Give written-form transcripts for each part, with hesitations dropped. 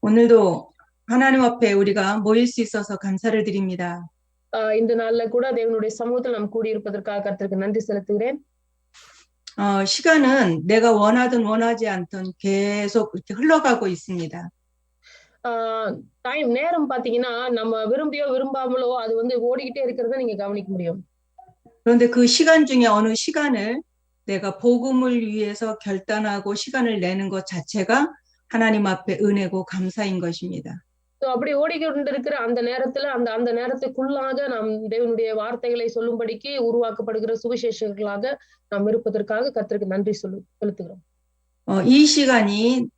오늘도 하나님 앞에 우리가 모일 수 있어서 감사를 드립니다. இந்த நாள்ல கூட தேவனுடைய சமூகத்தில் நாம் கூடியிருப்பதற்காக கர்த்தருக்கு நன்றி செலுத்துகிறேன். 시간은 내가 원하든 원하지 않든 계속 이렇게 흘러가고 있습니다. நேரம் பாத்தீங்கன்னா நம்ம விரும்பியோ விரும்பாமலோ அது வந்து ஓடிக்கிட்டே இருக்கிறத நீங்க கவனிக்க முடியும். 그런데 그 시간 중에 어느 시간을 내가 복음을 위해서 결단하고 시간을 내는 것 자체가 하나님 앞에 은혜고 감사인 것입니다. அப்படி ஓடிக்கொண்டிருக்கிற அந்த நேரத்துல அந்த நேரத்துக்குள்ளாக நாம் தேவனுடைய வார்த்தைகளை சொல்லும்படிக்கு உருவாக்கப்படுகிற சுவிசேஷர்களாக நாம் இருப்பதற்காக கர்த்தருக்கு நன்றி செலுத்துகிறோம். 이 시간이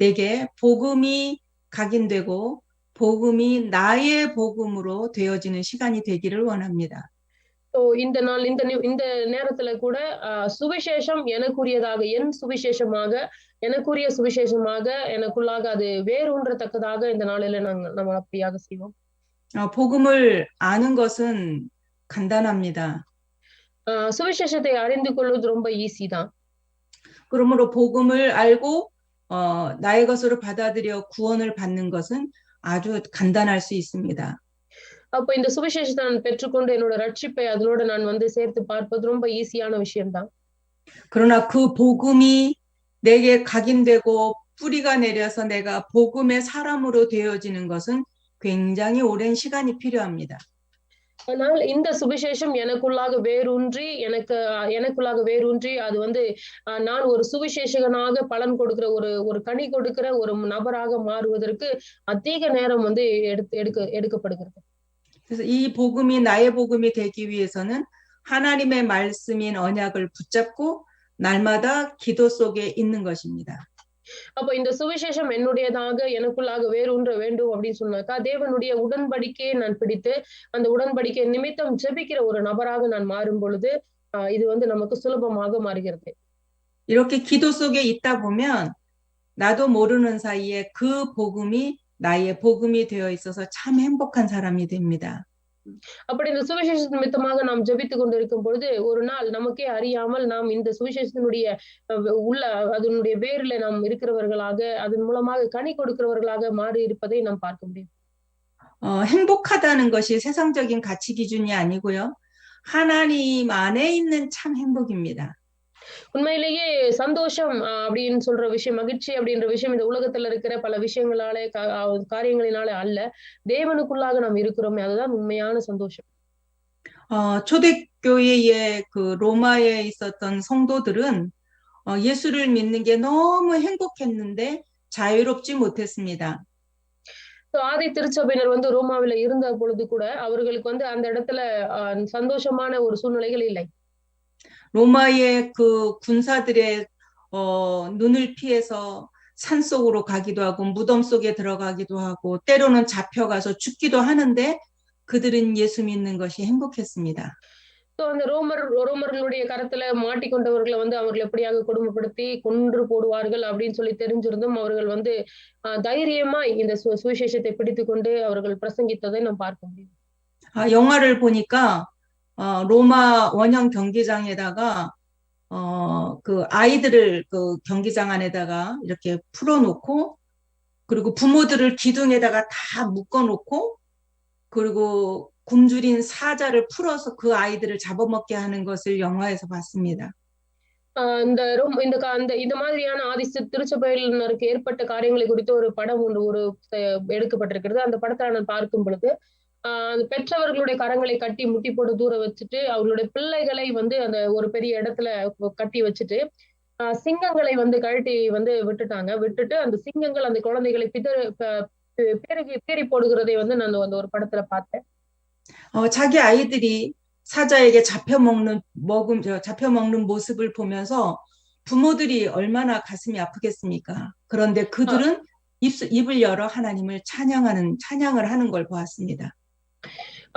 내게 복음이 각인되고 복음이 나의 복음으로 되어지는 시간이 되기를 원합니다. இந்த நாள் இந்த நேரத்துல கூட சுவிசேஷம் எனக்குரியதாக என் சுவிசேஷமாக எனக்குரிய சுவிசேஷமாக எனக்குள்ளாக அது வேரூன்றத்தக்கதாக இந்த நாளில நம்ம அப்படியாக செய்வோம். 복음을 아는 것은 간단합니다. சுவிசேஷத்தை அறிந்து கொள்வது ரொம்ப ஈஸி தான். 그러므로 복음을 알고 나의 것으로 받아들여 구원을 받는 것은 아주 간단할 수 있습니다. அப்ப இந்த சுவிசேஷத்தை நான் பெற்றுக்கொண்டு என்னோட ரட்சிப்பை அதனோட நான் வந்து சேர்த்து பார்ப்பது ரொம்ப ஈஸியான விஷயம்தான். 그러나 그 복음이 내게 각인되고 뿌리가 내려서 내가 복음의 사람으로 되어지는 것은 굉장히 오랜 시간이 필요합니다. ஆனால் இந்த சுவிசேஷம் எனக்குள்ளாக வேரூன்றி அது வந்து நான் ஒரு சுவிசேஷகனாக பலன் கொடுக்கிற ஒரு கனி கொடுக்கிற ஒரு நபராக மாறுவதற்கு அதிக நேரம் வந்து எடுக்கப்படுகிறது. 그래서 이 복음이 나의 복음이 되기 위해서는 하나님의 말씀인 언약을 붙잡고 날마다 기도 속에 있는 것입니다. அப்ப இந்த சுவிசேஷம் என்னுடையதாக எனக்குள்ளாக வேரூன்ற வேண்டும் அப்படின்னு சொன்னாக்கா தேவனுடைய உடன்படிக்கையை நான் பிடித்து அந்த உடன்படிக்கை நிமித்தம் ஜெபிக்கிற ஒரு நபராக நான் மாறும் பொழுது இது வந்து நமக்கு சுலபமாக மாறுகிறது. 이렇게 기도 속에 있다 보면 나도 모르는 사이에 그 복음이 나의 복음이 되어 있어서 참 행복한 사람이 됩니다. அப்படி இந்த சுவிசேஷ நிமித்தமாக நாம் ஜெபித்துக் கொண்டிருக்கும் பொழுது ஒரு நாள் நமக்கே அறியாமல் நாம் இந்த சுவிசேஷத்தினுடைய அதனுடைய வேரில நாம் இருக்கிறவர்களாக அதன் மூலமாக கனி கொடுக்கிறவர்களாக மாறி இருப்பதை நாம் பார்க்க முடியும். 행복하다는 것이 세상적인 가치 기준이 아니고요. 하나님 안에 있는 참 행복입니다. உண்மையிலேயே சந்தோஷம் அப்படின்னு சொல்ற விஷயம், மகிழ்ச்சி அப்படின்ற விஷயம் இந்த உலகத்துல இருக்கிற பல விஷயங்களால காரியங்களினால அல்ல, தேவனுக்குள்ளாக நாம் இருக்கிறோமே அதுதான் உண்மையான சந்தோஷம். 초대교회의 그 로마에 있었던 성도들은 예수를 믿는 게 너무 행복했는데 자유롭지 못했습니다. ஆதி திருச்சபையினர் வந்து ரோமாவில இருந்த பொழுது கூட அவர்களுக்கு வந்து அந்த இடத்துல சந்தோஷமான ஒரு சூழ்நிலைகள் இல்லை. 로마의 그 군사들의 눈을 피해서 산속으로 가기도 하고 무덤 속에 들어가기도 하고 때로는 잡혀가서 죽기도 하는데 그들은 예수 믿는 것이 행복했습니다. அந்த ரோமர்களுடைய கரத்துல மாட்டிக்கொண்டவர்களை வந்து அவர்கள் எப்படியாக கொடுமைப்படுத்தி கொன்று போடுவார்கள் அப்படின்னு சொல்லி தெரிஞ்சிருந்தும் அவர்கள் வந்து தைரியமா இந்த சுவிசேஷத்தை பிடித்துக்கொண்டு அவர்கள் பிரசங்கித்ததை நாம் பார்க்க முடியும். 영화를 보니까 로마 원형 경기장에다가 그 아이들을 그 경기장 안에다가 이렇게 풀어놓고 그리고 부모들을 기둥에다가 다 묶어놓고 그리고 굶주린 사자를 풀어서 그 아이들을 잡아먹게 하는 것을 영화에서 봤습니다. இந்த மாதிரியான ஆதி திருச்சபையினருக்கு ஏற்பட்ட காரியங்களை குறித்து ஒரு படம் ஒன்று எடுக்கப்பட்டிருக்கிறது. அந்த படத்தை நான் பார்க்கும் பொழுது பெற்றவர்களுடைய கரங்களை கட்டி முட்டி போட்டு தூர வச்சுட்டு அவர்களுடைய பிள்ளைகளை வந்து அந்த ஒரு பெரிய இடத்துல கட்டி வச்சுட்டு சிங்கங்களை வந்து கழட்டி வந்து விட்டுட்டு அந்த சிங்கங்கள் அந்த குழந்தைகளை பேரி போடுகிறதை வந்து நான் அந்த ஒரு படத்துல பார்த்தேன். 자기 아이들이 사자에게 잡혀먹는 모습을 보면서 부모들이 얼마나 가슴이 아프겠습니까? 그런데 그들은 입을 열어 하나님을 찬양을 하는 걸 보았습니다.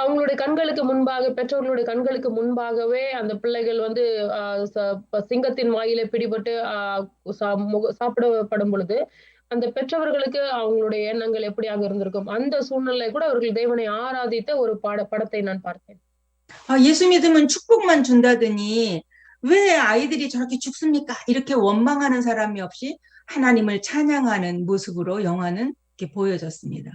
அவங்களுடைய கண்களுக்கு முன்பாக பெற்றோர்களுடைய கண்களுக்கு முன்பாகவே அந்த பிள்ளைகள் வந்து சிங்கத்தின் வாயில பிடிபட்டு சாப்பிடப்படும் பொழுது அந்த பெற்றவர்களுக்கு அவங்களுடைய எண்ணங்கள் எப்படியாக இருந்திருக்கும். அந்த சூழ்நிலை கூட அவர்கள் தேவனை ஆராதித்த ஒரு படத்தை நான் பார்த்தேன். 예수 믿으면 축복만 준다더니 왜 아이들이 저렇게 죽습니까? 이렇게 원망하는 사람이 없이 하나님을 찬양하는 모습으로 영화는 이렇게 보여졌습니다.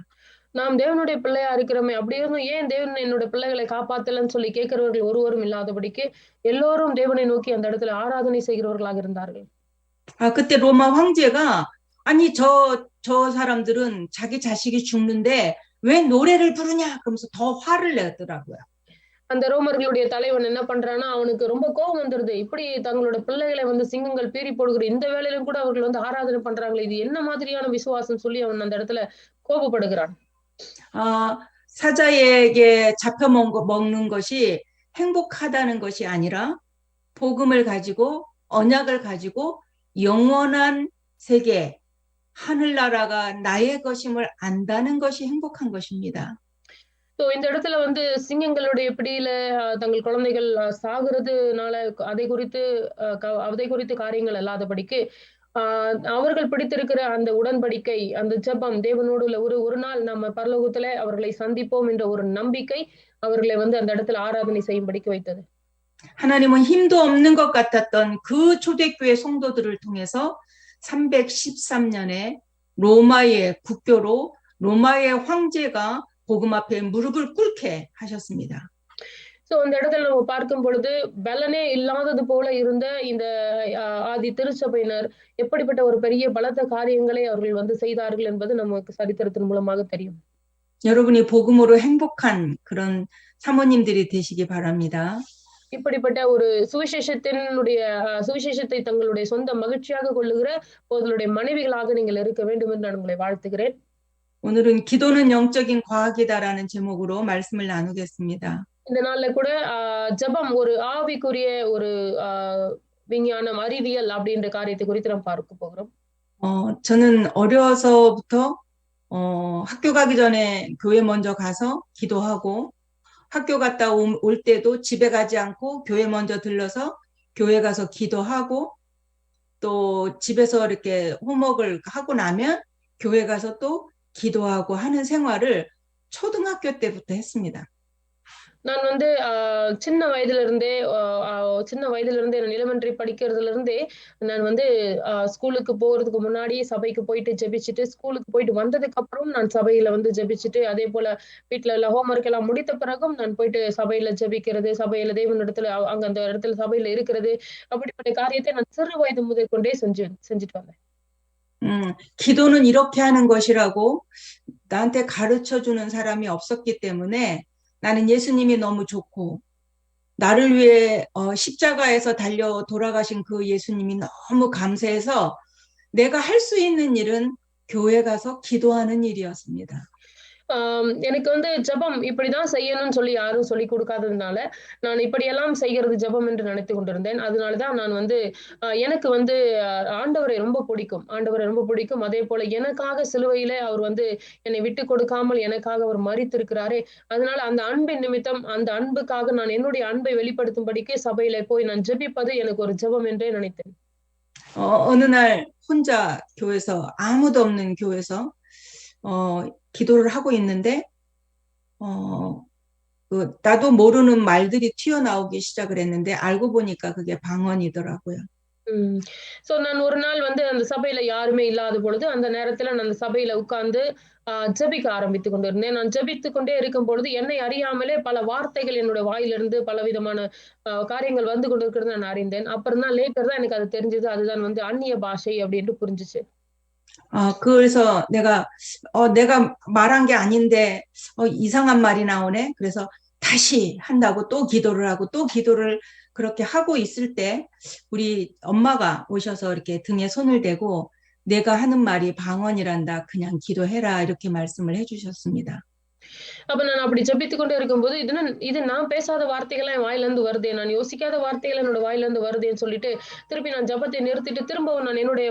நாம் தேவனுடைய பிள்ளையா இருக்கிறோமே அப்படி இருந்தும் ஏன் தேவன் என்னோட பிள்ளைகளை காப்பாத்தலன்னு சொல்லி கேட்கிறவர்கள் ஒருவரும் இல்லாதபடிக்கு எல்லோரும் தேவனை நோக்கி அந்த இடத்துல ஆராதனை செய்கிறவர்களாக இருந்தார்கள். 그때 로마 황제가 아니 저 사람들은 자기 자식이 죽는데 왜 노래를 부르냐 그러면서 더 화를 내더라고요. அந்த ரோமர்களுடைய தலைவன் என்ன பண்றான்னா அவனுக்கு ரொம்ப கோபம் வந்துருது. இப்படி தங்களோட பிள்ளைகளை வந்து சிங்கங்கள் பீறி போடுகிற இந்த வேளையிலும் கூட அவர்கள் வந்து ஆராதனை பண்றாங்களே இது என்ன மாதிரியான விசுவாசம் சொல்லி அவன் அந்த இடத்துல கோபப்படுகிறான். 사자에게 잡혀 먹는 것이 행복하다는 것이 아니라 복음을 가지고 언약을 가지고 영원한 세계 하늘나라가 나의 것임을 안다는 것이 행복한 것입니다. ஸோ இந்த இடத்துல வந்து சிங்கங்களுடைய பிடியில தங்கள் குழந்தைகள் சாகுறதுனால அதை குறித்து காரியங்கள் அல்லாதபடிக்கு அவர்கள் பிடித்திருக்கிற அந்த உடன்படிக்கை அந்த ஜெபம் தேவனோடு உள்ள ஒரு நாள் நம்ம பரலோகத்துல அவர்களை சந்திப்போம் என்ற ஒரு நம்பிக்கை அவர்களை வந்து அந்த இடத்துல ஆராதனை செய்யும்படிக்கு வைத்தது. 하나님은 힘도 없는 것 같았던 그 초대교회 성도들을 통해서 313년에 로마의 국교로 로마의 황제가 복음 앞에 무릎을 꿇게 하셨습니다. ஸோ அந்த இடத்துல நம்ம பார்க்கும் பொழுது பலனே இல்லாதது போல இருந்த இந்த ஆதி திருச்சபையினர் எப்படிப்பட்ட ஒரு பெரிய பலத்த காரியங்களை அவர்கள் வந்து செய்தார்கள் என்பது நமக்கு சரித்திரத்தின் மூலமாக தெரியும். 여러분이 복음으로 행복한 그런 사모님들이 되시기 바랍니다. இப்படிப்பட்ட ஒரு சுவிசேஷத்தை தங்களுடைய சொந்த மகிழ்ச்சியாக கொள்ளுகிற உங்களுடைய மனைவிகளாக நீங்கள் இருக்க வேண்டும் என்று நான் உங்களை வாழ்த்துகிறேன். 오늘은 기도는 영적인 과학이다라는 제목으로 말씀을 나누겠습니다. இந்த நாள்ல கூட ஜெபம் ஒரு ஆவிக்குரிய ஒரு விஞ்ஞானம் அறிவியல் அப்படின்ற காரியத்தை குறித்து நாம் பார்க்க போகிறோம். 저는 어려서부터 학교 가기 전에 교회 먼저 가서 기도하고 학교 갔다 올 때도 집에 가지 않고 교회 먼저 들러서 교회 가서 기도하고 또 집에서 이렇게 홈워크를 하고 나면 교회 가서 또 기도하고 하는 생활을 초등학교 때부터 했습니다. நான் வந்து சின்ன வயதுல இருந்தே நான் எலிமெண்டரி படிக்கிறதுல இருந்தே நான் வந்து ஸ்கூலுக்கு போறதுக்கு முன்னாடி சபைக்கு போயிட்டு ஜெபிச்சுட்டு ஸ்கூலுக்கு போயிட்டு வந்ததுக்கு அப்புறம் நான் சபையில வந்து ஜெபிச்சுட்டு அதே போல வீட்டுல எல்லாம் ஹோம்ஒர்க் எல்லாம் முடித்த பிறகும் நான் போயிட்டு சபையில ஜெபிக்கிறது சபையில தேவன் இடத்துல அங்க அந்த இடத்துல சபையில இருக்கிறது அப்படிப்பட்ட காரியத்தை நான் சிறு வயது முதல் கொண்டே செஞ்சுட்டு வந்தேன். 기도는 이렇게 하는 것이라고 나한테 가르쳐 주는 사람이 없었기 때문에 나는 예수님이 너무 좋고 나를 위해 십자가에서 달려 돌아가신 그 예수님이 너무 감사해서 내가 할 수 있는 일은 교회 가서 기도하는 일이었습니다. எனக்கு வந்து ஜெபம் இப்படிதான் செய்யணும்னு சொல்லி யாரும் சொல்லி கொடுக்காததுனால நான் இப்படியெல்லாம் செய்கிறது ஜெபம் என்று நினைத்து கொண்டிருந்தேன். அதனாலதான் நான் வந்து எனக்கு வந்து ஆண்டவரை ரொம்ப பிடிக்கும். அதே போல எனக்காக சிலுவையிலே அவர் வந்து என்னை விட்டு கொடுக்காமல் எனக்காக அவர் மரித்திருக்கிறாரே. அதனால அந்த அன்பின் நிமித்தம் அந்த அன்புக்காக நான் என்னுடைய அன்பை வெளிப்படுத்தும்படிக்கு சபையில போய் நான் ஜெபிப்பது எனக்கு ஒரு ஜெபம் என்றே நினைத்தேன். 어느 날 혼자 교회에서 아무도 없는 교회에서 기도를 하고 있는데 나도 모르는 말들이 튀어나오기 시작을 했는데 알고 보니까 그게 방언이더라고요. சோ நான் ஒரு நாள் வந்து அந்த சபையில யாருமே இல்லாத பொழுது அந்த நேரத்துல நான் அந்த சபையில உட்கார்ந்து ஜெபிக்க ஆரம்பித்துக் கொண்டிருந்தேன். நான் ஜெபித்துக் கொண்டே இருக்கும் பொழுது என்னை அறியாமலே பல வார்த்தைகள் என்னுடைய வாயிலிருந்து பலவிதமான காரியங்கள் வந்து கொண்டிருக்கிறது நான் அறிந்தேன். அப்புறம் தான் லேட்டர் தான் எனக்கு அது தெரிஞ்சது. அதுதான் வந்து அந்நிய பாஷை அப்படின்னு புரிஞ்சுச்சு. 그래서 내가 말한 게 아닌데 이상한 말이 나오네. 그래서 다시 한다고 또 기도를 하고 또 기도를 그렇게 하고 있을 때 우리 엄마가 오셔서 이렇게 등에 손을 대고 내가 하는 말이 방언이란다. 그냥 기도해라. 이렇게 말씀을 해주셨습니다. அப்ப நான் அப்படி ஜெபித்துக் கொண்டே இருக்கும்போது இது நான் பேசாத வார்த்தைகள் என் வாயிலிருந்து வருது, நான் யோசிக்காத வார்த்தைகள் என்னோட வாயிலிருந்து வருதுன்னு சொல்லிட்டு திருப்பி நான் ஜெபத்தை நிறுத்திட்டு திரும்பவும் நான் என்னுடைய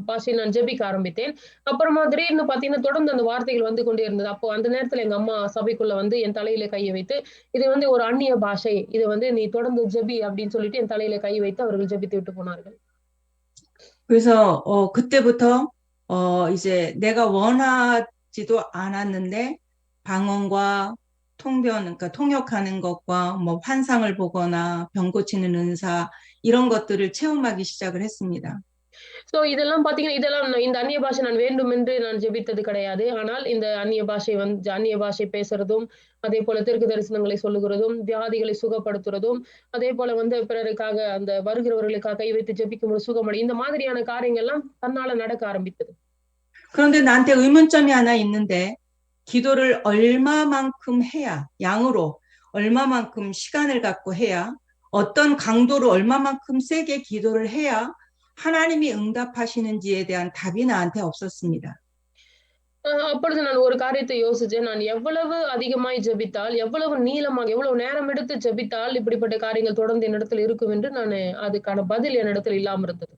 பாஷையை நான் ஜெபிக்க ஆரம்பித்தேன். அப்புறமா திடீர்னு பாத்தீங்கன்னா தொடர்ந்து அந்த வார்த்தைகள் வந்து கொண்டே இருந்தது. அப்போ அந்த நேரத்துல எங்க அம்மா சபைக்குள்ள வந்து என் தலையில கையை வைத்து இது வந்து ஒரு அந்நிய பாஷை, இது வந்து நீ தொடர்ந்து ஜெபி அப்படின்னு சொல்லிட்டு என் தலையில கை வைத்து அவர்கள் ஜெபித்து விட்டு போனார்கள். 그래서 그때부터 이제 내가 원하지도 않았는데 방언과 통변, 그러니까 통역하는 것과 뭐 환상을 보거나 병 고치는 은사 이런 것들을 체험하기 시작을 했습니다. சோ இதெல்லாம் பாத்தீங்கன்னா, இந்த அந்நிய பாஷை நான் வேண்டுமென்று நான் ஜெபித்தது கிடையாது. ஆனால் இந்த அந்நிய பாஷை பேசுறதும், அதேபோல தீர்க்க தரிசனங்களை சொல்லுகிறதும், வியாதிகளை சுகப்படுத்துறதும், அதேபோல வந்து பிறருக்காக அந்த வருகிறவர்களுக்காக கை வைத்து ஜெபிக்கும்போது சுகமடை இந்த மாதிரியான காரியங்கள்லாம் தன்னால நடக்க ஆரம்பித்தது. 그런데 나한테 의문점이 하나 있는데, 기도를 얼마만큼 해야, 양으로 얼마만큼 시간을 갖고 해야, 어떤 강도로 얼마만큼 세게 기도를 해야 하나님이 응답하시는지에 대한 답이 나한테 없었습니다. அப்பொழுது நான் ஒரு காரியத்தை யோசிச்சேன். நான் எவ்வளவு அதிகமாய் ஜெபித்தால், எவ்வளவு நீளமாக, எவ்வளவு நேரம் எடுத்து ஜெபித்தால் இப்படிப்பட்ட காரியங்கள் தொடர்ந்து என்னிடத்தில் இருக்கும் என்று அதுக்கான பதில் என்னிடத்தில் இல்லாம இருந்தது.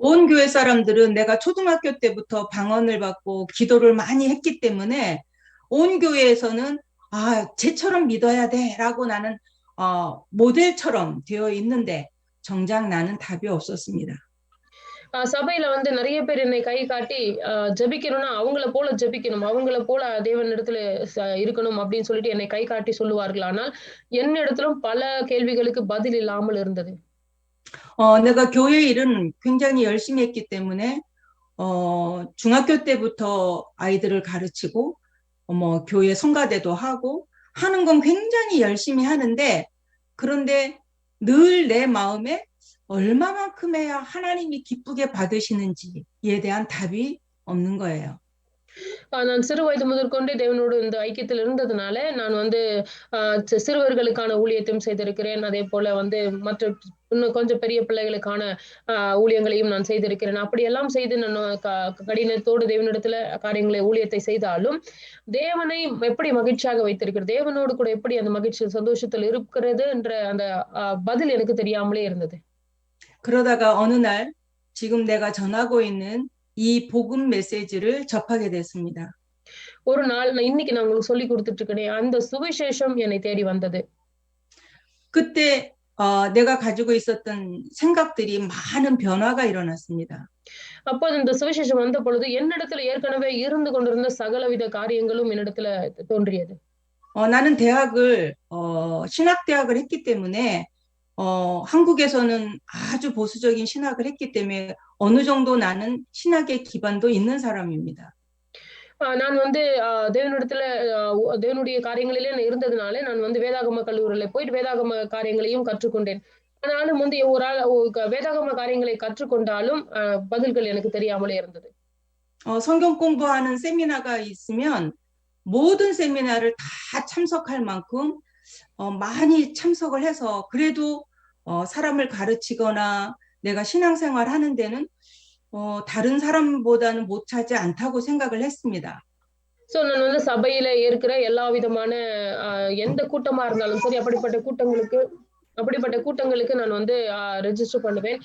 온 교회 사람들은 내가 초등학교 때부터 방언을 받고 기도를 많이 했기 때문에 온 교회에서는 쟤처럼 믿어야 돼라고 나는 모델처럼 되어 있는데 정작 나는 답이 없었습니다. சபையில வந்து நிறைய பேர் என்னை கை காட்டி ஜெபிக்கணும்னா அவங்கள போல ஜெபிக்கணும், அவங்கள போல தேவனிடத்துல இருக்கணும் அப்படின்னு சொல்லிட்டு என்னை கை காட்டி சொல்லுவார்கள். ஆனால் என்னிடத்திலும் பல கேள்விகளுக்கு பதில் இல்லாமல் இருந்தது. 내가 교회 일은 굉장히 열심히 했기 때문에 중학교 때부터 아이들을 가르치고 교회 성가대도 하고 하는 건 굉장히 열심히 하는데, 그런데 늘 내 마음에 얼마만큼 해야 하나님이 기쁘게 받으시는지에 대한 답이 없는 거예요. நான் சிறு வயது முதற்கொண்டே தேவனோடு இந்த ஐக்கியத்தில் இருந்ததுனால நான் வந்து சிறுவர்களுக்கான ஊழியத்தையும் செய்திருக்கிறேன். அதே போல வந்து மற்ற இன்னும் கொஞ்சம் பெரிய பிள்ளைகளுக்கான ஊழியங்களையும் நான் செய்திருக்கிறேன். அப்படியெல்லாம் செய்து நான் கடினத்தோடு தேவனிடத்துல ஊழியத்தை செய்தாலும் தேவனை எப்படி மகிழ்ச்சியாக வைத்திருக்கிறது, தேவனோடு கூட எப்படி அந்த மகிழ்ச்சி சந்தோஷத்தில் இருக்கிறது என்ற அந்த பதில் எனக்கு தெரியாமலே இருந்தது. 그러다가 어느 날 지금 내가 전하고 있는 이 복음 메시지를 접하게 됐습니다. ஒரு நாள் இன்னைக்கு நான் உங்களுக்கு சொல்லி கொடுத்துட்டு இருக்கேனே அந்த சுவிசேஷம் என்னை தேடி வந்தது. 그때 내가 가지고 있었던 생각들이 많은 변화가 일어났습니다. அப்போது இந்த சுவிசேஷம் வந்த பொழுது என்னிடத்துல ஏற்கனவே இருந்து கொண்டிருந்த சகலவித காரியங்களும் என்னிடத்துல தோன்றியது. 나는 대학을 신학대학을 했기 때문에 한국에서는 아주 보수적인 신학을 했기 때문에 어느 정도 나는 신학의 기반도 있는 사람입니다. நான் வந்து தேவனுடைய காரியங்களிலே இருந்ததுனால நான் வந்து வேதாகம கல்லூரியில போயிட்டு வேதாகம காரியங்களையும் கற்றுக்கொண்டேன். ஆனாலும் வந்து வேதாகம காரியங்களை கற்றுக்கொண்டாலும் பதில்கள் எனக்கு தெரியாமலே இருந்தது. 성경 공부하는 세미나가 있으면 모든 세미나를 다 참석할 만큼 많이 참석을 해서 그래도 사람을 가르치거나 내가 신앙생활 하는 데는 다른 사람보다는 못하지 않다고 생각을 했습니다. சோ நான் வந்து சபையில இருக்கிற எல்லா விதமான எந்த கூட்டமா இருந்தாலும் சரி அப்படிப்பட்ட கூட்டங்களுக்கு நான் வந்து ரெஜிஸ்டர் பண்ணுவேன்.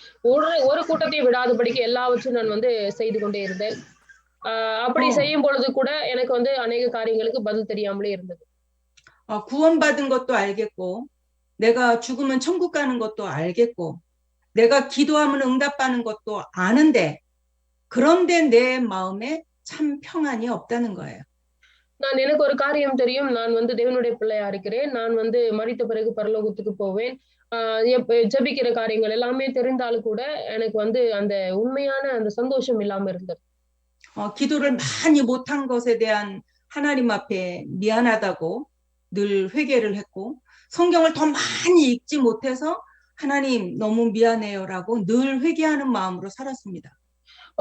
ஒரு கூட்டத்தை விடாதபடிக்கு எல்லாவற்றையும் நான் வந்து செய்து கொண்டே இருந்தேன். அப்படி செய்யும் பொழுது கூட எனக்கு வந்து அநேக காரியங்களுக்கு பதில் தெரியாமலே இருந்தது. 구원받은 것도 알겠고 내가 죽으면 천국 가는 것도 알겠고 내가 기도하면 응답받는 것도 아는데, 그런데 내 마음에 참 평안이 없다는 거예요. எனக்கு ஒரு காரியம் தெரியும், நான் வந்து தேவனுடைய பிள்ளையா இருக்கிறேன், நான் வந்து மரித்த பிறகு பரலோகத்துக்கு போவேன், ஜெபிக்கிற காரியங்கள் எல்லாமே தெரிந்தாலும் கூட எனக்கு வந்து அந்த உண்மையான அந்த சந்தோஷம் இல்லாம இருந்தது. 기도를 많이 못한 것에 대한 하나님 앞에 미안하다고 늘 회개를 했고, 성경을 더 많이 읽지 못해서 하나님 너무 미안해요라고 늘 회개하는 마음으로 살았습니다.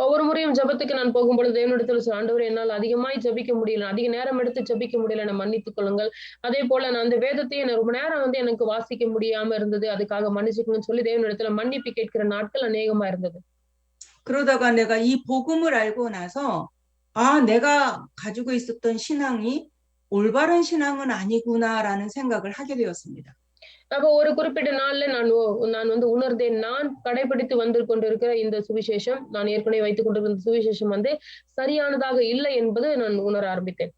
ஒவ்வொரு முறையும் ஜெபத்துக்கு நான் போகும்பொழுது தேவனிடத்தில் ஆண்டவரே என்னால் அதிகமாய் ஜெபிக்க முடியல, அதிக நேரம் எடுத்து ஜெபிக்க முடியல, என்னை மன்னித்துக் கொள்ளுங்கள். அதே போல நான் அந்த வேதத்தை ரொம்ப நேரம் வந்து எனக்கு வாசிக்க முடியாம இருந்தது, அதுக்காக மன்னிச்சுக்கணும்னு சொல்லி தேவனிடத்துல மன்னிப்பு கேட்கிற நாட்கள் அநேகமா இருந்தது. 그러다가 내가 이 복음을 알고 나서 내가 가지고 있었던 신앙이 올바른 신앙은 아니구나라는 생각을 하게 되었습니다. அப்ப ஒரு குறிப்பிட்ட நாள்ல நான் வந்து உணர்ந்தேன், நான் கடைபிடித்து வந்து கொண்டிருக்கிற இந்த சுவிசேஷம், நான் ஏற்கனவே வைத்துக் கொண்டிருந்த சுவிசேஷம் வந்து சரியானதாக இல்லை என்பது நான் உணர ஆரம்பித்தேன்.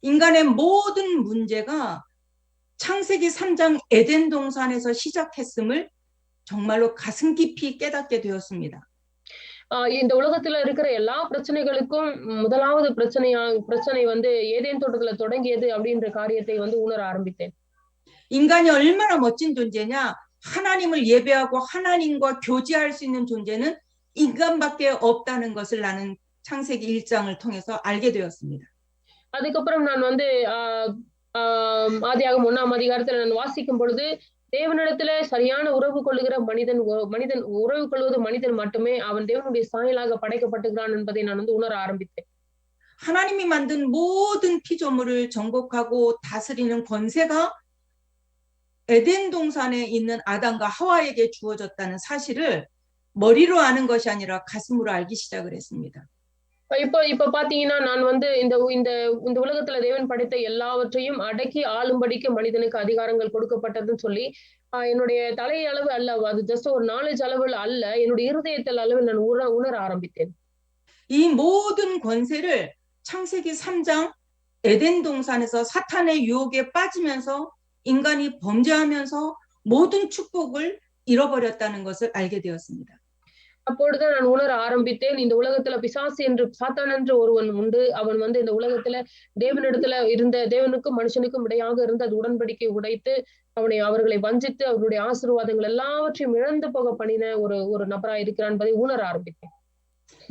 인간의 모든 문제가 창세기 3장 에덴 동산에서 시작했음을 정말로 가슴 깊이 깨닫게 되었습니다. இந்த உலகத்துல இருக்கிற எல்லா பிரச்சனைகளுக்கும் முதலாவது பிரச்சனை வந்து ஏதேன் தோட்டத்துல தொடங்கியது அப்படின்ற காரியத்தை வந்து உணர ஆரம்பித்தேன். 인간이 얼마나 멋진 존재냐, 하나님을 예배하고 하나님과 교제할 수 있는 존재는 인간밖에 없다는 것을 나는 창세기 1장을 통해서 알게 되었습니다. அதுக்கப்புறம் நான் வந்து ஆதியாகமம் 1ஆம் அதிகாரத்துல நான் வாசிக்கும் பொழுது தேவனிடத்துல சரியான உறவு கொள்ளுகிற மனிதன் உறவு கொள்வது மனிதன் மட்டுமே அவன் தேவனுடைய சாயலாக படைக்கப்பட்டிருக்கிறான் என்பதை நான் வந்து உணர ஆரம்பித்தேன். 하나님이 만든 모든 피조물을 정복하고 다스리는 권세가 에덴 동산에 있는 아담과 하와에게 주어졌다는 사실을 머리로 아는 것이 아니라 가슴으로 알기 시작을 했습니다. இப்ப பாத்தீங்கன்னா நான் வந்து இந்த இந்த இந்த உலகத்துல தேவன் படைத்த எல்லாவற்றையும் அடக்கி ஆளும்படிக்கு மனிதனுக்கு அதிகாரங்கள் கொடுக்கப்பட்டதுன்னு சொல்லி என்னுடைய தலை அளவு அல்ல, அது ஜஸ்ட் ஒரு நாலேஜ் அளவில் அல்ல, என்னுடைய இருதயத்தில் அளவில் நான் உணர ஆரம்பித்தேன். 이 모든 권세를 창세기 3장 에덴 동산에서 사탄의 유혹에 빠지면서 인간이 범죄하면서 모든 축복을 잃어버렸다는 것을 알게 되었습니다. அப்பொழுது நான் உணர ஆரம்பித்தேன், இந்த உலகத்துல பிசாசு என்று சாத்தான் என்று ஒருவன் உண்டு. அவன் வந்து இந்த உலகத்துல தேவனிடத்துல இருந்த தேவனுக்கும் மனுஷனுக்கும் இடையாக இருந்த அது உடன்படிக்கை உடைத்து அவர்களை வஞ்சித்து அவருடைய ஆசீர்வாதங்கள் எல்லாவற்றையும் இழந்து போக பண்ணின ஒரு நபரா இருக்கிறான் என்பதை உணர ஆரம்பித்தேன்.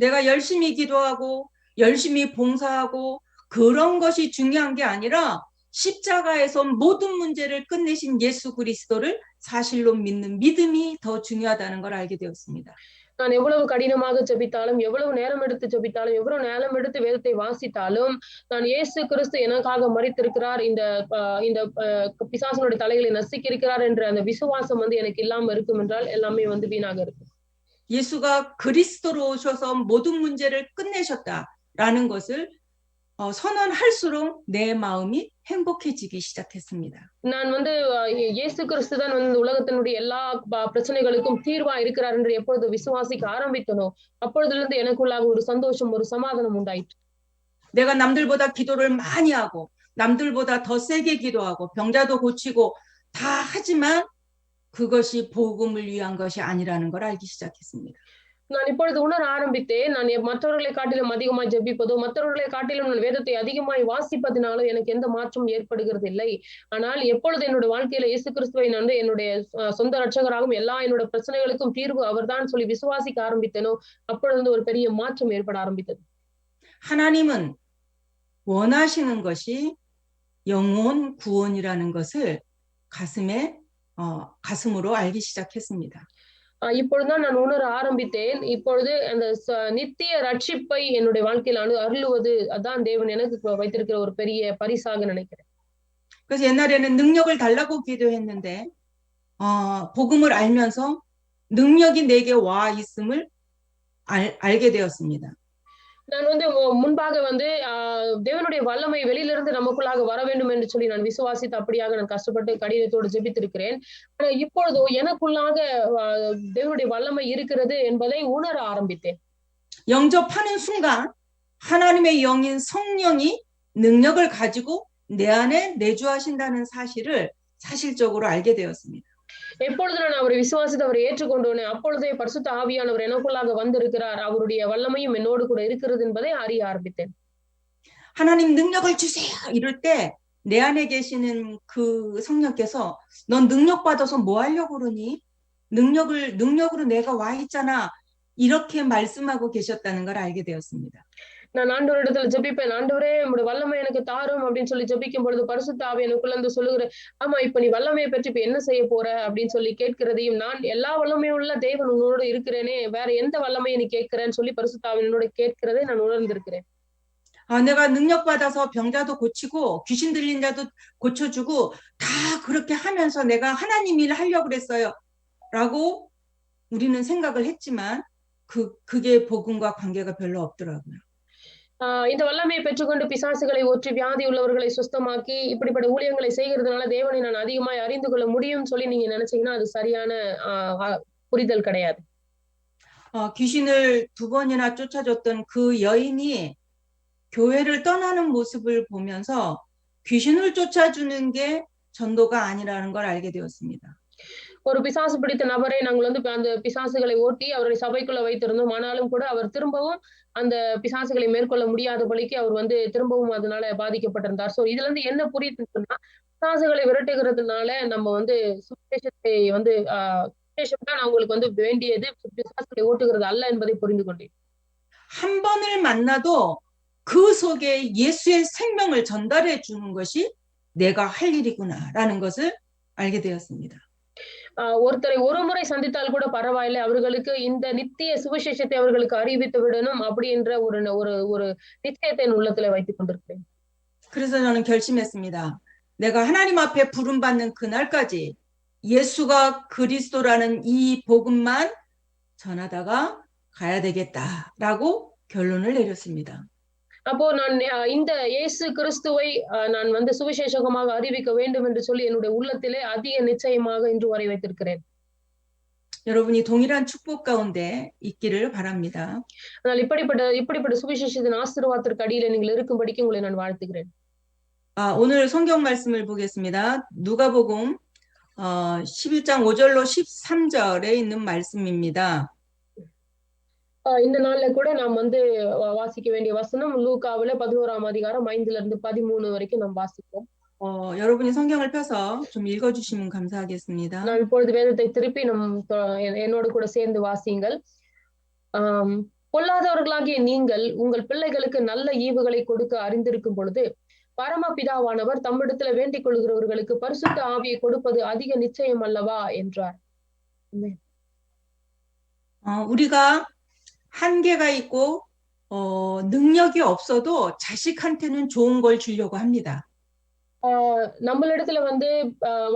내가 열심히 기도하고 열심히 봉사하고 그런 것이 중요한 게 아니라 십자가에서 모든 문제를 끝내신 예수 그리스도를 사실로 믿는 믿음이 더 중요하다는 걸 알게 되었습니다. நான் எவ்வளவு கடினமாக ஜெபித்தாலும், எவ்வளவு நேரம் எடுத்து ஜெபித்தாலும், எவ்வளவு நேரம் எடுத்து வேதத்தை வாசித்தாலும், நான் இயேசு கிறிஸ்து எனக்காக மரித்திருக்கிறார், இந்த பிசாசனுடைய தலைகளை நசுக்கியிருக்கிறார் என்ற அந்த விசுவாசம் வந்து எனக்கு இல்லாம இருக்கும் என்றால் எல்லாமே வந்து வீணாக இருக்கும். 예수가 그리스도로 오셔서 모든 문제를 끝내셨다라는 것을 선언할수록 내 마음이 행복해지기 시작했습니다. நான் வந்து இயேசு கிறிஸ்து தான் வந்து உலகத்தினுடைய எல்லா பிரச்சனைகளுக்கும் தீர்வா இருக்கிறார் என்று எப்பொழுது விசுவாசிக்க ஆரம்பித்தனோ அப்பொழுதிலிருந்து எனக்குள்ளாக ஒரு சந்தோஷம், ஒரு சமாதானம் உண்டாயிற்று. 내가 남들보다 기도를 많이 하고 남들보다 더 세게 기도하고 병자도 고치고 다 하지만 그것이 복음을 위한 것이 아니라는 걸 알기 시작했습니다. நான் இப்பொழுது உணர ஆரம்பித்தேன், நான் மற்றவர்களை காட்டிலும் அதிகமாய் ஜெபிப்பதோ மற்றவர்களை காட்டிலும் நான் வேதத்தை அதிகமாய் வாசிப்பதினாலோ எனக்கு எந்த மாற்றம் ஏற்படுகிறது இல்லை. ஆனால் எப்பொழுது என்னோட வாழ்க்கையில இயேசு கிறிஸ்துவை நான் வந்து என்னுடைய சொந்த ரட்சகராகவும் எல்லா என்னோட பிரச்சனைகளுக்கும் தீர்வு அவர்தான் சொல்லி விசுவாசிக்க ஆரம்பித்தேனோ அப்பொழுது ஒரு பெரிய மாற்றம் ஏற்பட ஆரம்பித்தது. 하나님은 원하시는 것이 영혼 구원이라는 것을 가슴으로 알기 시작했습니다. இப்பொழுதுதான் நான் உணர ஆரம்பித்தேன். இப்பொழுது அந்த நித்திய ரட்சிப்பை என்னுடைய வாழ்க்கையில் அருளுவது அதான் தேவன் எனக்கு வைத்திருக்கிற ஒரு பெரிய பரிசாக நினைக்கிறேன். 그래서 옛날에는 능력을 달라고 기도했는데 복음을 알면서 능력이 내게 와 있음을 알게 되었습니다. நான் வந்து முன்பாக வந்து தேவனுடைய வல்லமை வெளியிலிருந்து நமக்குள்ளாக வர வேண்டும் என்று சொல்லி நான் விசுவாசித்து அப்படியாக நான் கஷ்டப்பட்டு கடினத்தோடு ஜெபித்திருக்கிறேன். ஆனா இப்பொழுதோ எனக்குள்ளாக தேவனுடைய வல்லமை இருக்கிறது என்பதை உணர ஆரம்பித்தேன். 영접하는 순간 하나님의 영인 성령이 능력을 가지고 내 안에 내주하신다는 사실을 사실적으로 알게 되었습니다. எப்பொழுது நான் அவரை விசுவாசித்து அவரை ஏற்றுக்கொண்டோனே அப்பொழுதே பரிசுத்த ஆவியானவர் எனக்குள்ளாக வந்திருக்கிறார், அவருடைய வல்லமையும் என்னோடு கூட இருக்கிறது என்பதை அறிய ஆரம்பித்தேன். 하나님 능력을 주세요 이럴 때 내 안에 계시는 그 성령께서 넌 능력 받아서 뭐 하려고 그러니? 능력으로 내가 와 있잖아. 이렇게 말씀하고 계셨다는 걸 알게 되었습니다. நான் ஆண்டவரிடத்துல ஜெபிப்பேன், ஆண்டவரே உம்முடைய வல்லமை எனக்கு தாரும் அப்படின்னு சொல்லி ஜெபிக்கும் பொழுது பரிசுத்த ஆவி எனக்குள்ள இருந்து சொல்லுகிற, ஆமா இப்ப நீ வல்லமையை பற்றி இப்ப என்ன செய்ய போற அப்படின்னு சொல்லி கேட்கிறதையும், நான் எல்லா வல்லமையும் உள்ள தேவன் உன்னோட இருக்கிறேனே, வேற எந்த வல்லமையை நீ கேட்கிறேன்னு சொல்லி பரிசுத்த ஆவி என்னோட கேட்கிறதை நான் உணர்ந்திருக்கிறேன். 내가 능력 받아서 병자도 고치고 귀신 들린 자도 고쳐주고 다 그렇게 하면서 내가 하나님 일 하려고 그랬어요 라고 우리는 생각을 했지만 그게 복음과 관계가 별로 없더라고요. இந்த வல்லமையை பெற்றுக்கொண்டு பிசாசுகளை ஒற்றி வியாதி உள்ளவர்களை சுஸ்தமாக்கி இப்படிப்பட்ட ஊழியங்களை செய்கிறதுனால தேவனை நான் அதிகமாய் அறிந்து கொள்ள முடியும்னு சொல்லி நீங்க நினைச்சீங்கன்னா அது சரியான புரிதல் கிடையாது. 귀신을 2번이나 쫓아줬던 그 여인이 교회를 떠나는 모습을 보면서 귀신을 쫓아주는 게 전도가 아니라는 걸 알게 되었습니다. ஒரு பிசாசு பிடித்த நபரை நாங்கள் வந்து அந்த பிசாசுகளை ஓட்டி அவரை சபைக்குள்ள வைத்திருந்தோம். ஆனாலும் கூட அவர் திரும்பவும் அந்த பிசாசுகளை மேற்கொள்ள முடியாதபடிக்கு அவர் வந்து திரும்பவும் அதனால பாதிக்கப்பட்டிருந்தார். சோ இதுல இருந்து என்ன புரியுதுன்னா, பிசாசுகளை விரட்டுகிறதுனால நம்ம வந்து சுவிசேஷத்தை வந்து சுவிசேஷம் தான் அவங்களுக்கு வந்து வேண்டியது, பிசாசுகளை ஓட்டுகிறது அல்ல என்பதை புரிந்து கொண்டேன். 한 번을 만나도 그 속에 예수의 생명을 전달해 주는 것이 내가 할 일이구나라는 것을 알게 되었습니다. ஒருத்தரை ஒரு முறை சந்தித்தால் கூட பரவாயில்லை, அவர்களுக்கு இந்த நித்திய சுவிசேஷத்தை அவர்களுக்கு அறிவித்து விடணும் அப்படின்ற ஒரு ஒரு ஒரு நிச்சயத்தை என் உள்ளத்துல வைத்துக் கொண்டிருக்கிறேன். 그래서 저는 결심했습니다. 내가 하나님 앞에 부름받는 그날까지 예수가 그리스도라는 이 복음만 전하다가 가야 되겠다라고 결론을 내렸습니다. அப்போ நான் இந்த இயேசு கிறிஸ்துவை நான் வந்து சுவிசேஷகமாக அறிவிக்க வேண்டும் என்று சொல்லி என்னுடைய உள்ளத்திலே அதிக நிச்சயமாக இன்று வரை வைத்திருக்கிறேன். 여러분이 동일한 축복 가운데 있기를 바랍니다. ஆனால் இப்படிப்பட்ட சுவிசேஷத்தின் ஆசீர்வாதத்திற்கு அடியிலே நீங்கள் இருக்கும்படிக்கு உங்களை நான் வாழ்த்துகிறேன். 오늘 성경 말씀을 보겠습니다. 누가복음 11장 5절로 13절에 있는 말씀입니다. இந்த நாள்ல கூட நாம் வந்து வாசிக்க வேண்டிய வசனம் லூக்காவில 11ஆம் அதிகாரம் 5ல இருந்து 13 வரைக்கும் நாம் வாசிப்போம். 여러분이 성경을 펴서 좀 읽어주시면 감사하겠습니다. நாம் இப்பொழுது வேதத்தை திருப்பி என்னோடு கூட சேர்ந்து வாசியுங்கள். பொல்லாதவர்களாகிய நீங்கள் உங்கள் பிள்ளைகளுக்கு நல்ல ஈவுகளை கொடுக்க அறிந்திருக்கும் பொழுது பரமபிதாவானவர் தம்மிடத்துல வேண்டிக் கொள்கிறவர்களுக்கு பரிசுத்த ஆவியை கொடுப்பது அதிக நிச்சயம் அல்லவா என்றார். 우리가 한계가 있고 능력이 없어도 자식한테는 좋은 걸 주려고 합니다. நம்மளிடத்துல வந்து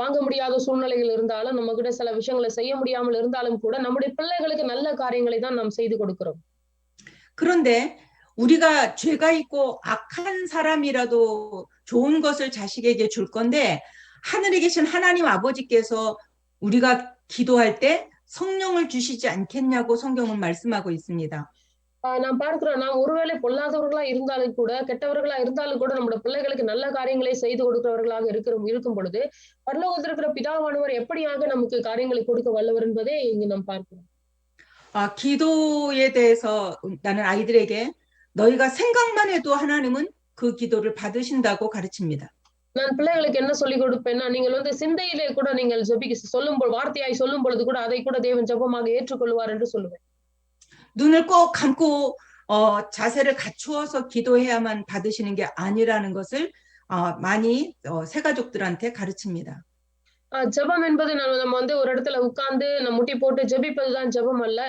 வாங்க முடியாத சூழ்நிலைகள் இருந்தாலும் நம்ம கிட்ட சில விஷயங்களை செய்ய முடியாமல் இருந்தாலும் கூட நம்முடைய பிள்ளைகளுக்கு நல்ல காரியங்களை தான் நாம் செய்து கொடுக்கிறோம். 그런데 우리가 죄가 있고 악한 사람이라도 좋은 것을 자식에게 줄 건데 하늘에 계신 하나님 아버지께서 우리가 기도할 때 성령을 주시지 않겠냐고 성경은 말씀하고 있습니다. நாம் பார்க்கிறோம், நாம் ஒருவேளை பொல்லாதவர்களா இருந்தாலும் கூட கெட்டவர்களா இருந்தாலும் கூட நம்முடைய பிள்ளைகளுக்கு நல்ல காரியங்களை செய்து கொடுக்கிறவர்களாக இருக்கும் பொழுது பரலோகத்தில் இருக்கிற பிதாவானவர் எப்படியாக நமக்கு காரியங்களை கொடுக்க வல்லவர் என்பதை இங்கு நாம் பார்க்கிறோம். 기도에 대해서 나는 아이들에게 너희가 생각만 해도 하나님은 그 기도를 받으신다고 가르칩니다. நான் பிள்ளைகளுக்கு என்ன சொல்லிக் கொடுப்பேன்னா, நீங்கள் வந்து சிந்தையிலே கூட நீங்கள் வார்த்தையாய் சொல்லும் பொழுது கூட அதை கூட தேவன் ஜெபமாக ஏற்றுக்கொள்வார் என்று சொல்லுவேன். 눈을 꼭 감고 자세를 갖추어서 기도해야만 받으시는 게 아니라는 것을 많이 새가족들한테 가르칩니다. ஜெபம் என்பது நம்ம வந்து ஒரு இடத்துல உட்கார்ந்து நம்ம முட்டி போட்டு ஜெபிப்பதுதான் ஜெபம் அல்ல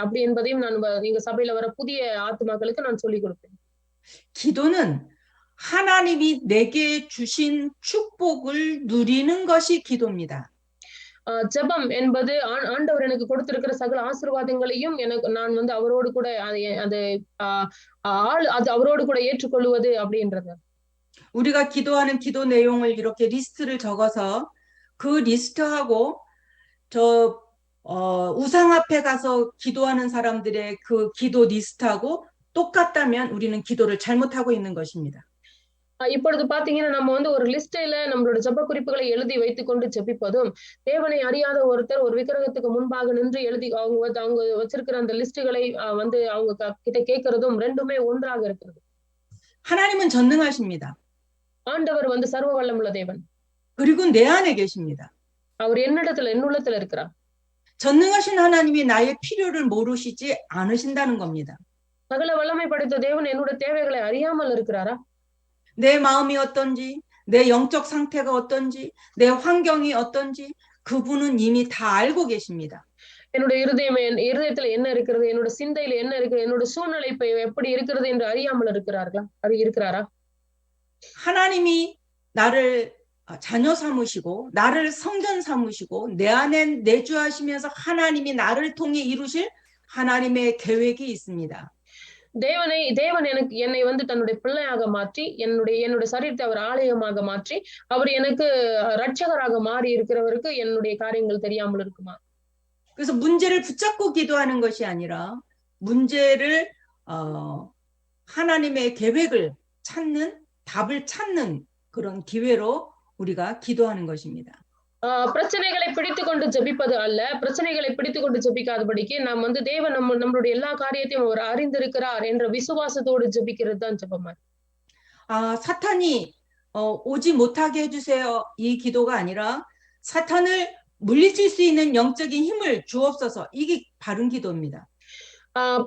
அப்படி என்பதையும் நான் எங்க சபையில வர புதிய ஆத்துமாக்களுக்கு நான் சொல்லிக் கொடுப்பேன். 기도는 하나님이 내게 주신 축복을 누리는 것이 기도입니다. ஜெபம் என்பது ஆண்டவர் எனக்கு கொடுத்திருக்கிற சகல ஆசீர்வாதங்களையும் நான் வந்து அவரோடு கூட அது அவரோடு கூட ஏற்றுக்கொள்வது அப்படின்றது. 우리가 기도하는 기도 내용을 이렇게 리스트를 적어서 그 리스트하고 우상 앞에 가서 기도하는 사람들의 그 기도 리스트하고 똑같다면 우리는 기도를 잘못하고 있는 것입니다. இப்பொழுது பாத்தீங்கன்னா நம்ம வந்து ஒரு லிஸ்ட்ல நம்மளோட ஜெப குறிப்புகளை எழுதி வைத்துக் கொண்டு ஜெபிப்பதும் தேவனை அறியாத ஒருத்தர் ஒரு விக்கிரகத்துக்கு முன்பாக நின்று எழுதி அவங்க வச்சிருக்கிற அந்த லிஸ்டுகளை வந்து அவங்க கிட்ட கேட்கறதும் ரெண்டுமே ஒன்றாக இருக்கிறது. 하나님은 전능하십니다. ஆண்டவர் வந்து சர்வ வல்லமுள்ள தேவன். 그리고 내 안에 계십니다. அவர் என்னுள்ளத்துல இருக்கிறார். 전능하신 하나님이 나의 필요를 모르시지 않으신다는 겁니다. சகல வல்லமை படைத்த தேவன் என்னோட தேவைகளை அறியாமல் இருக்கிறாரா? 내 마음이 어떤지, 내 영적 상태가 어떤지, 내 환경이 어떤지 그분은 이미 다 알고 계십니다. என்னோட இருதயத்துல என்ன இருக்கிறது, என்னோட சிந்தையில என்ன இருக்கு, என்னோட சூழ்நிலை இப்ப எப்படி இருக்கிறது என்று அறியாமல் இருக்கிறாரா? 하나님이 나를 자녀 삼으시고 나를 성전 삼으시고 내 안에 내주하시면서 하나님이 나를 통해 이루실 하나님의 계획이 있습니다. தேவன் என்னை வந்து தன்னுடைய பிள்ளையாக மாற்றி என்னுடைய சரீரத்தை அவர் ஆலயமாக மாற்றி அவர் எனக்கு ரட்சகராக மாறி இருக்கிறவருக்கு என்னுடைய காரியங்கள் தெரியாமல் இருக்குமா? 그래서 문제를 붙잡고 기도하는 것이 아니라 문제를 하나님의 계획을 찾는 답을 찾는 그런 기회로 우리가 기도하는 것입니다. பிரச்சனைகளை பிடித்துக் கொண்டு ஜெபிப்பது அல்ல, பிரச்சனைகளை பிடித்துக் கொண்டு ஜெபிக்காதபடிக்கு நாம் வந்து தேவன் நம்மளுடைய எல்லா காரியத்தையும் அவர் அறிந்திருக்கிறார் என்ற விசுவாசத்தோடு ஜெபிக்கிறது தான் ஜெபமா. 사탄이 오지 못하게 해주세요 이 기도가 아니라 사탄을 물리칠 수 있는 영적인 힘을 주옵소서. 이게 바른 기도입니다.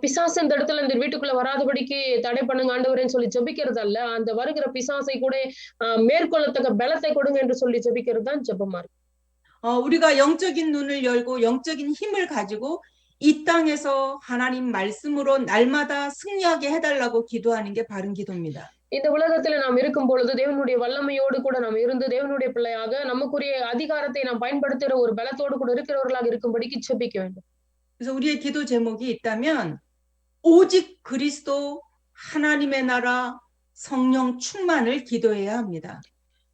பிசாசு இந்த இடத்துல இந்த வீட்டுக்குள்ள வராதபடிக்கு தடை பண்ணுங்க ஆண்டவரேன்னு சொல்லி ஜெபிக்கிறது அல்ல. அந்த வருகிற பிசாசை கூட மேற்கொள்ளத்தக்க பலத்தை கொடுங்க என்று சொல்லி ஜெபிக்கிறது தான் ஜெபமா இருக்கு. 우리가 영적인 눈을 열고 영적인 힘을 가지고 이 땅에서 하나님 말씀으로 날마다 승리하게 해달라고 기도하는 게 바른 기도입니다. இந்த உலகத்துல நாம் இருக்கும் பொழுது தேவனுடைய வல்லமையோடு கூட நாம் இருந்து தேவனுடைய பிள்ளையாக நமக்குரிய அதிகாரத்தை நாம் பயன்படுத்துகிற ஒரு பலத்தோடு கூட இருக்கிறவர்களாக இருக்கும்படிக்கு ஜெபிக்க வேண்டும். 그래서 우리의 기도 제목이 있다면 오직 그리스도 하나님의 나라 성령 충만을 기도해야 합니다.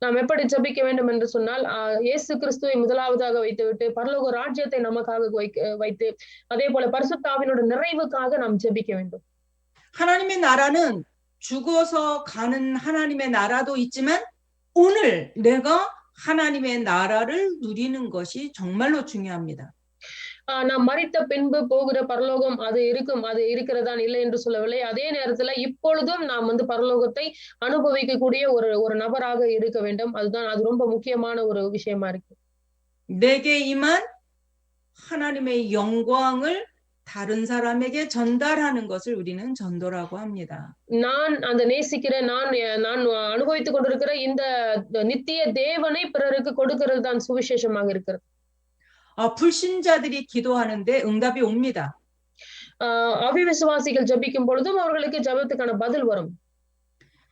நாம் எப்படி ஜெபிக்க வேண்டும் என்று சொன்னால் இயேசு கிறிஸ்துவை முதலாவதாக வைத்துவிட்டு பரலோக ராஜ்யத்தை நமக்காக வைத்து அதே போல பரிசுத்த ஆவியோட நிறைவுக்காக நாம் ஜெபிக்க வேண்டும். 하나님의 나라는 죽어서 가는 하나님의 나라도 있지만 오늘 내가 하나님의 나라를 누리는 것이 정말로 중요합니다. நாம் மரித்த பின்பு போகிற பரலோகம் அது இருக்கிறதான் இல்லை என்று சொல்லவில்லை. அதே நேரத்துல இப்பொழுதும் நாம் பரலோகத்தை அனுபவிக்கக்கூடிய ஒரு நபராக இருக்க வேண்டும். அது ரொம்ப முக்கியமான ஒரு விஷயமா இருக்கு. 내게 임한 하나님의 영광을 다른 사람에게 전달하는 것을 우리는 전도라고 합니다. நான் அந்த நேசிக்கிற நான் அனுபவித்துக் கொண்டிருக்கிற இந்த நித்திய தேவனை பிறருக்கு கொடுக்கிறது தான் சுவிசேஷமாக இருக்கிறது. 불신자들이 기도하는데 응답이 옵니다. அவிசுவாசிகள் ஜெபிக்கும் பொழுதும் அவர்களுக்கு ஜெபத்துக்கான பதில் வரும்.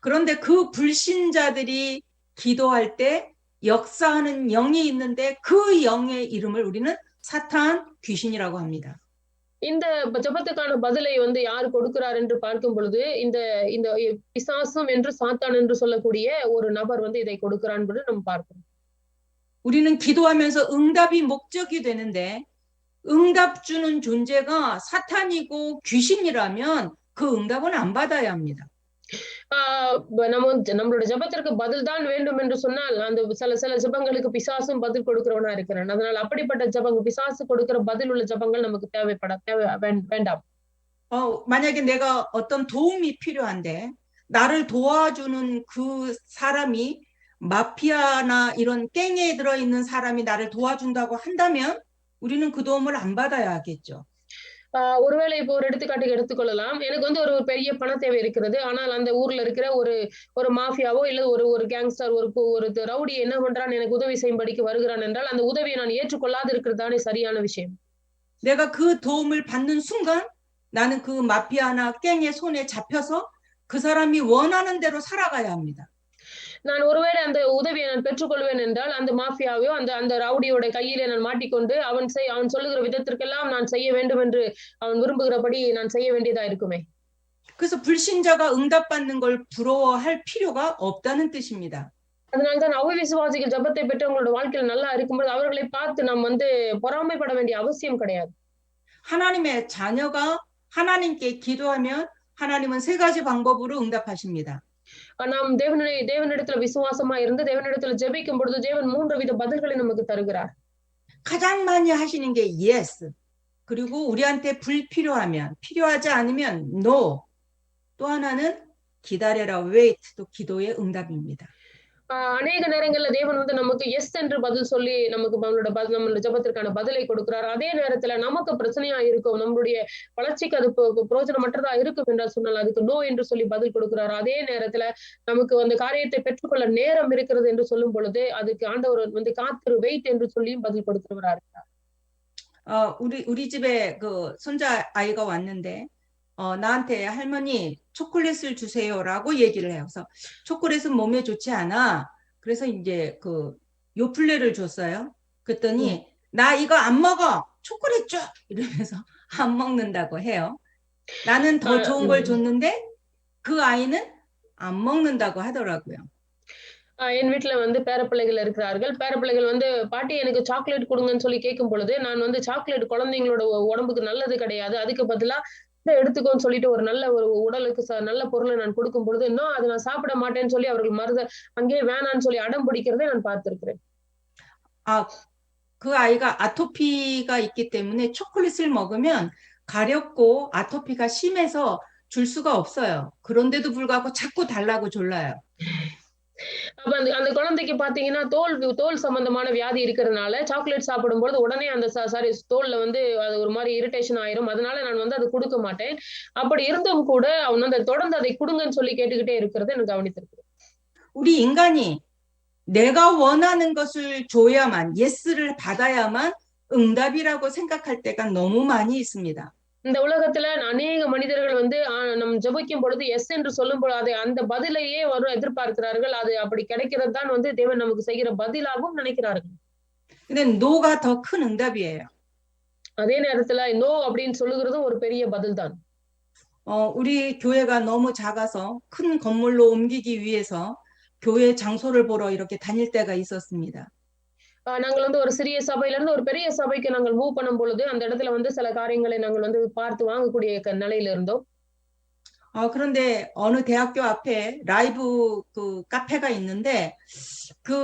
그런데 그 불신자들이 기도할 때 역사하는 영이 있는데 그 영의 이름을 우리는 사탄, 귀신이라고 합니다. இந்த ஜெபத்துக்கான பதிலை யார் கொடுக்கிறார் என்று பார்க்கும் பொழுது இந்த இந்த பிசாசும் என்று சாத்தான் என்று சொல்லக்கூடிய ஒரு நபர் இதை கொடுக்கிறான் என்று நம்ம பார்க்கிறோம். 우리는 기도하면서 응답이 목적이 되는데 응답 주는 존재가 사탄이고 귀신이라면 그 응답은 안 받아야 합니다. நம்மளோட ஜெபத்திற்கு பதில் தான் வேண்டும் என்று சொன்னால் அந்த சில ஜெபங்களுக்கு பிசாசும் பதில் கொடுக்கிறவனா இருக்கிறான். அதனால அப்படிப்பட்ட ஜெபங்கள் பிசாசு கொடுக்கிற பதில் உள்ள ஜெபங்கள் நமக்கு வேண்டாம். 만약에 내가 어떤 도움이 필요한데 나를 도와주는 그 사람이 마피아나 이런 갱에 들어있는 사람이 나를 도와준다고 한다면 우리는 그 도움을 안 받아야 하겠죠. ஒருவேளை இப்போ ஒரு எடுத்துக்காட்டுக்கு எடுத்துக்கொள்ளலாம். எனக்கு ஒரு பெரிய பண தேவை இருக்கிறது. ஆனால் அந்த ஊர்ல இருக்கிற ஒரு மாஃபியாவோ இல்ல ஒரு கேங்ஸ்டர் ஒரு ரவுடி என்ன பண்றான் எனக்கு உதவி செய்யும்படிக்கு வருகிறான் என்றால் அந்த உதவியை நான் ஏற்றுக்கொள்ளாது இருக்கிறதானே சரியான விஷயம். 내가 그 도움을 받는 순간 나는 그 마피아나 갱의 손에 잡혀서 그 사람이 원하는 대로 살아가야 합니다. நான் ஒருவேளை அந்த உதவியை நான் பெற்றுக்கொள்வேன் என்றால் அந்த மாஃபியாவையோ அந்த ரவுடியோட கையிலே நான் மாட்டிக்கொண்டு அவன் சொல்லுகிற விதத்திற்கெல்லாம் நான் செய்ய வேண்டும் என்று அவன் விரும்புகிறபடி நான் செய்ய வேண்டியதா இருக்குமே. 그래서 불신자가 응답받는 걸 부러워할 필요가 없다는 뜻입니다. அதனால்தான் அவிசுவாசிகள் ஜெபத்தை பெற்றவங்களோட வாழ்க்கையில் நல்லா இருக்கும்போது அவர்களை பார்த்து நாம் பொறாமைப்பட வேண்டிய அவசியம் கிடையாது. 하나님의 자녀가 하나님께 기도하면 하나님은 세 가지 방법으로 응답하십니다. நாம் தேவனிடத்துல விசுவாசமா இருந்து தேவனிடத்துல ஜெபிக்கும் பொழுது தேவன் 3 வித பதில்களை நமக்கு தருகிறார். 가장 많이 하시는 게 yes. 그리고 우리한테 불필요하면 필요하지 않으면 no. 또 하나는 기다려라 wait. 또 기도의 응답입니다. அநேக நேரங்கள்ல தேவன் நமக்கு எஸ் என்று பதில் சொல்லி நமக்கு நம்மளோட ஜெபத்திற்கான பதிலை கொடுக்கிறார். அதே நேரத்துல நமக்கு பிரச்சனையா இருக்கும் நம்மளுடைய வளர்ச்சிக்கு அது பிரயோஜனமற்றதா இருக்கும் என்றால் சொன்னால் அதுக்கு நோ என்று சொல்லி பதில் கொடுக்கிறார். அதே நேரத்துல நமக்கு காரியத்தை பெற்றுக்கொள்ள நேரம் இருக்கிறது என்று சொல்லும் பொழுது அதுக்கு ஆண்டவர் காத்திரு வெயிட் என்று சொல்லியும் பதில் கொடுக்கிறவரா இருக்கிறார். 우리 집에 그 손자 아이가 왔는데 나한테 할머니 초콜릿을 주세요라고 얘기를 해요. 그래서 초콜릿은 몸에 좋지 않아. 그래서 이제 그 요플레를 줬어요. 그랬더니 나 이거 안 먹어. 초콜릿 줘. 이러면서 안 먹는다고 해요. 나는 더 좋은 걸 줬는데 그 아이는 안 먹는다고 하더라고요. என் வீட்டுல பேரப்பிள்ளைகள் இருக்கிறார்கள். பேரப்பிள்ளைகள் பாட்டி எனக்கு சாக்லேட் கொடுங்கன்னு சொல்லி கேட்கும் பொழுது நான் சாக்லேட் குழந்தைங்களோட உடம்புக்கு நல்லது கிடையாது. அதுக்கு பதிலா எடுத்துக்கோன்னு சொல்லிட்டு ஒரு நல்ல உடலுக்கு நல்ல பொருளை நான் கொடுக்கும் பொழுது இன்னும் அதை நான் சாப்பிட மாட்டேன்னு சொல்லி அவர்கள் அங்கேயே வேணான்னு சொல்லி அடம் பிடிக்கிறதை நான் பார்த்திருக்கிறேன். 그 아이가 아토피가 있기 때문에 초콜릿을 먹으면 가렵고 아토피가 심해서 줄 수가 없어요. 그런데도 불구하고 자꾸 달라고 졸라요. அப்ப அந்த குழந்தைக்கு பாத்தீங்கன்னா தோல் சம்பந்தமான வியாதி இருக்கிறதுனால சாக்லேட் சாப்பிடும்போது உடனே அந்த சாரி தோல்ல வந்து அது ஒரு மாதிரி இரிட்டேஷன் ஆயிரும். அதனால நான் வந்து அதை கொடுக்க மாட்டேன். அப்படி இருந்தும் கூட அவன் வந்து தொடர்ந்து அதை கொடுங்கன்னு சொல்லி கேட்டுக்கிட்டே இருக்கிறது எனக்கு கவனித்திருக்கு. 우리 인간이 내가 원하는 것을 줘야만, 예스를 받아야만 응답이라고 생각할 때가 너무 많이 있습니다. இந்த உலகத்துல அநேக மனிதர்கள் வந்து நம்ம ஜெபிக்கும் பொழுது எஸ் என்று சொல்லும் பொழுது அதை அந்த பதிலையே வரும் எதிர்பார்க்கிறார்கள். அது அப்படி கிடைக்கிறது தான் வந்து தேவன் நமக்கு செய்கிற பதிலாகவும் நினைக்கிறார்கள். 근데 노가 더 큰 응답이에요. அதே நேரத்துல நோ அப்படின்னு சொல்லுகிறதும் ஒரு பெரிய பதில் தான். 우리 교회가 너무 작아서 큰 건물로 옮기기 위해서 교회 장소를 보러 이렇게 다닐 때가 있었습니다. நாங்கள் வந்து ஒரு சிறிய சபையில இருந்து ஒரு பெரிய சபைக்கு நாங்கள் மூவ் பண்ணும் பொழுது அந்த இடத்துல வந்து சில காரியங்களை நாங்கள் வந்து பார்த்து வாங்கக்கூடிய நிலையில இருந்தோம். 그런데 어느 대학교 앞에 라이브 그 카페가 있는데 그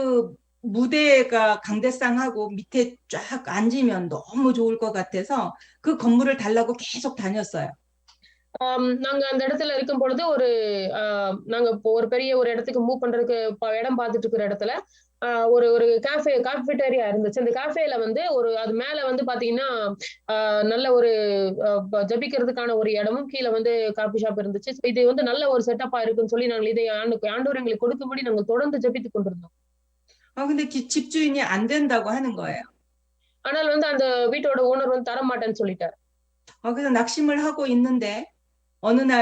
무대가 강대상하고 밑에 쫙 앉으면 너무 좋을 것 같아서 그 건물을 달라고 계속 다녔어요. நாங்க அந்த இடத்துல இருக்கும் பொழுது நாங்க ஒரு பெரிய ஒரு இடத்துக்கு மூவ் பண்றதுக்கு இடம் பார்த்துட்டு இருக்கிற இடத்துல ஒரு காஃபேட்டேரியா இருந்துச்சு. அந்த காஃபேல வந்து அது மேல வந்து பாத்தீங்கன்னா நல்ல ஒரு ஜபிக்கிறதுக்கான ஒரு இடமும் கீழே வந்து காபி ஷாப் இருந்துச்சு. இது வந்து நல்ல ஒரு செட்டப்பா இருக்குன்னு சொல்லி நாங்கள் இதை ஆண்டவர் எங்களுக்கு கொடுக்கும்படி நாங்கள் தொடர்ந்து ஜபித்துக் கொண்டிருந்தோம். 근데 집주인이 안 된다고 하는 거예요. ஆனால் வந்து அந்த வீட்டோட ஓனர் வந்து தர மாட்டேன்னு சொல்லிட்டார். 그래서 낙심을 하고 있는데 어느 날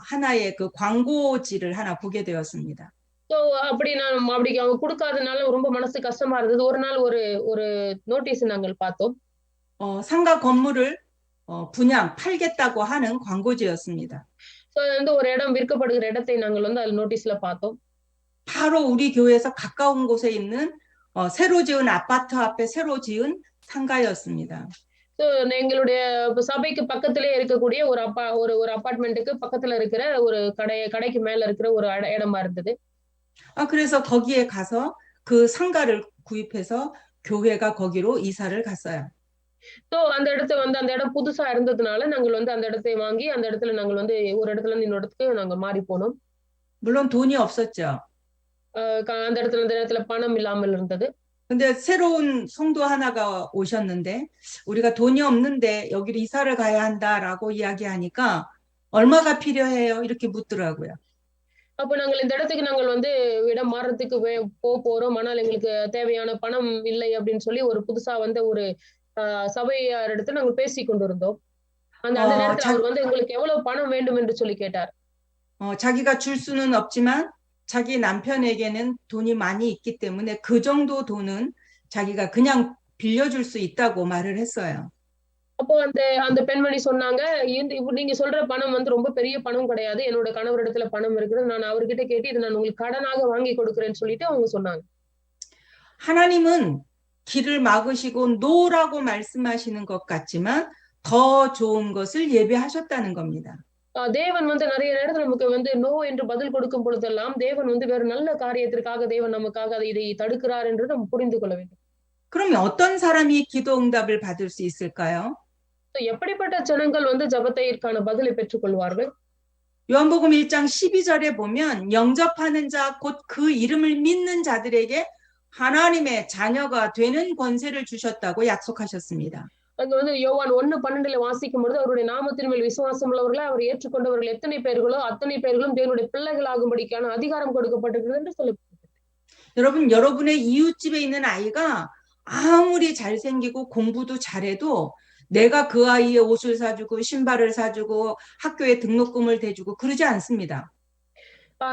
하나의 그 광고지를 하나 보게 되었습니다. அப்படி அவங்க கொடுக்காதனால ரொம்ப மனசு கஷ்டமா இருந்தது. ஒரு நாள் ஒரு நோட்டீஸ் நாங்கள் பார்த்தோம். 상가 건물을 분양 팔겠다고 하는 광고지였습니다. வந்து ஒரு இடம் விற்கப்படுகிற இடத்தை நாங்கள் வந்து அந்த நோட்டீஸ்ல பார்த்தோம். 바로 우리 교회에서 가까운 곳에 있는 새로 지은 아파트 앞에 새로 지은 상가였습니다. எங்களுடைய சபைக்கு பக்கத்திலே இருக்கக்கூடிய ஒரு அபார்ட்மெண்ட்டுக்கு பக்கத்துல இருக்கிற ஒரு கடைக்கு மேல இருக்கிற ஒரு இடமா இருந்தது. 그래서 거기에 가서 그 상가를 구입해서 교회가 거기로 이사를 갔어요. அந்த இடம் புதுசா இருந்ததுனால நாங்கள் வந்து அந்த இடத்தை வாங்கி அந்த இடத்துல நாங்கள் வந்து ஒரு இடத்துல இருந்து இன்னொரு இடத்துக்கு நாங்க மாறி போனோம். 물론 돈이 없었죠. அந்த இடத்துல பணம் இல்லாமல் இருந்தது. 근데 새로운 성도 하나가 오셨는데 우리가 돈이 없는데 여기로 이사를 가야 한다라고 이야기하니까 얼마가 필요해요? 이렇게 묻더라고요. அப்ப நாங்கள் இந்த இடத்துக்கு நாங்கள் வந்து இடம் மாறதுக்கு போறோம். ஆனால் எங்களுக்கு தேவையான பணம் இல்லை அப்படின்னு சொல்லி ஒரு புதுசா வந்து ஒரு சபையார் இடத்துல நாங்கள் பேசி கொண்டிருந்தோம். அந்த நேரத்துல அவர் வந்து உங்களுக்கு எவ்வளவு பணம் வேண்டும் என்று சொல்லி கேட்டார். 자기가 줄 수는 없지만 자기 남편에게는 돈이 많이 있기 때문에 그 정도 돈은 자기가 그냥 빌려줄 수 있다고 말을 했어요. அப்போ அந்த பெண்மணி சொன்னாங்க, நீங்க சொல்ற பணம் வந்து ரொம்ப பெரிய பணம் கிடையாது. என்னோட கணவரிடத்துல பணம் இருக்குது. நான் அவர்கிட்ட கேட்டு இதை நான் உங்களுக்கு கடனாக வாங்கி கொடுக்கிறேன்னு சொல்லிட்டு அவங்க சொன்னாங்க. 하나님은 길을 막으시고 노라고 말씀하시는 것 같지만 더 좋은 것을 예배하셨다는 겁니다. தேவன் வந்து நிறைய நேரத்துல நமக்கு வந்து நோ என்று பதில் கொடுக்கும் பொழுதெல்லாம் தேவன் வந்து வேற நல்ல காரியத்திற்காக தேவன் நமக்காக இதை தடுக்கிறார் என்று நம்ம புரிந்து கொள்ள வேண்டும். 그러면 어떤 사람이 기도 응답을 받을 수 있을까요? எப்படிப்பட்ட ஜனங்கள் வந்து ஜெபத்திற்கான பதிலை பெற்றுக் கொள்வார்கள்? 요한복음 1장 12절에 보면 영접하는 자 곧 그 이름을 믿는 자들에게 하나님의 자녀가 되는 권세를 주셨다고 약속하셨습니다. அங்க வந்து யோவான் 1:12 வாசிக்கும் பொழுது அவருடைய நாமத்தின் மேல் விசுவாசம் உள்ளவர்களை அவர் ஏற்றுக்கொண்டவர்கள் எத்தனை பேர்களோ அத்தனை பேர்களும் தேவனுடைய பிள்ளைகளாகும்படிக்கான அதிகாரம் கொடுக்கப்பட்டிருக்கிறது என்று சொல்லப்பட்டிருக்கு. 여러분의 이웃집에 있는 아이가 아무리 잘생기고 공부도 잘해도 내가 그 아이의 옷을 사주고 신발을 사주고 학교에 등록금을 대주고 그러지 않습니다.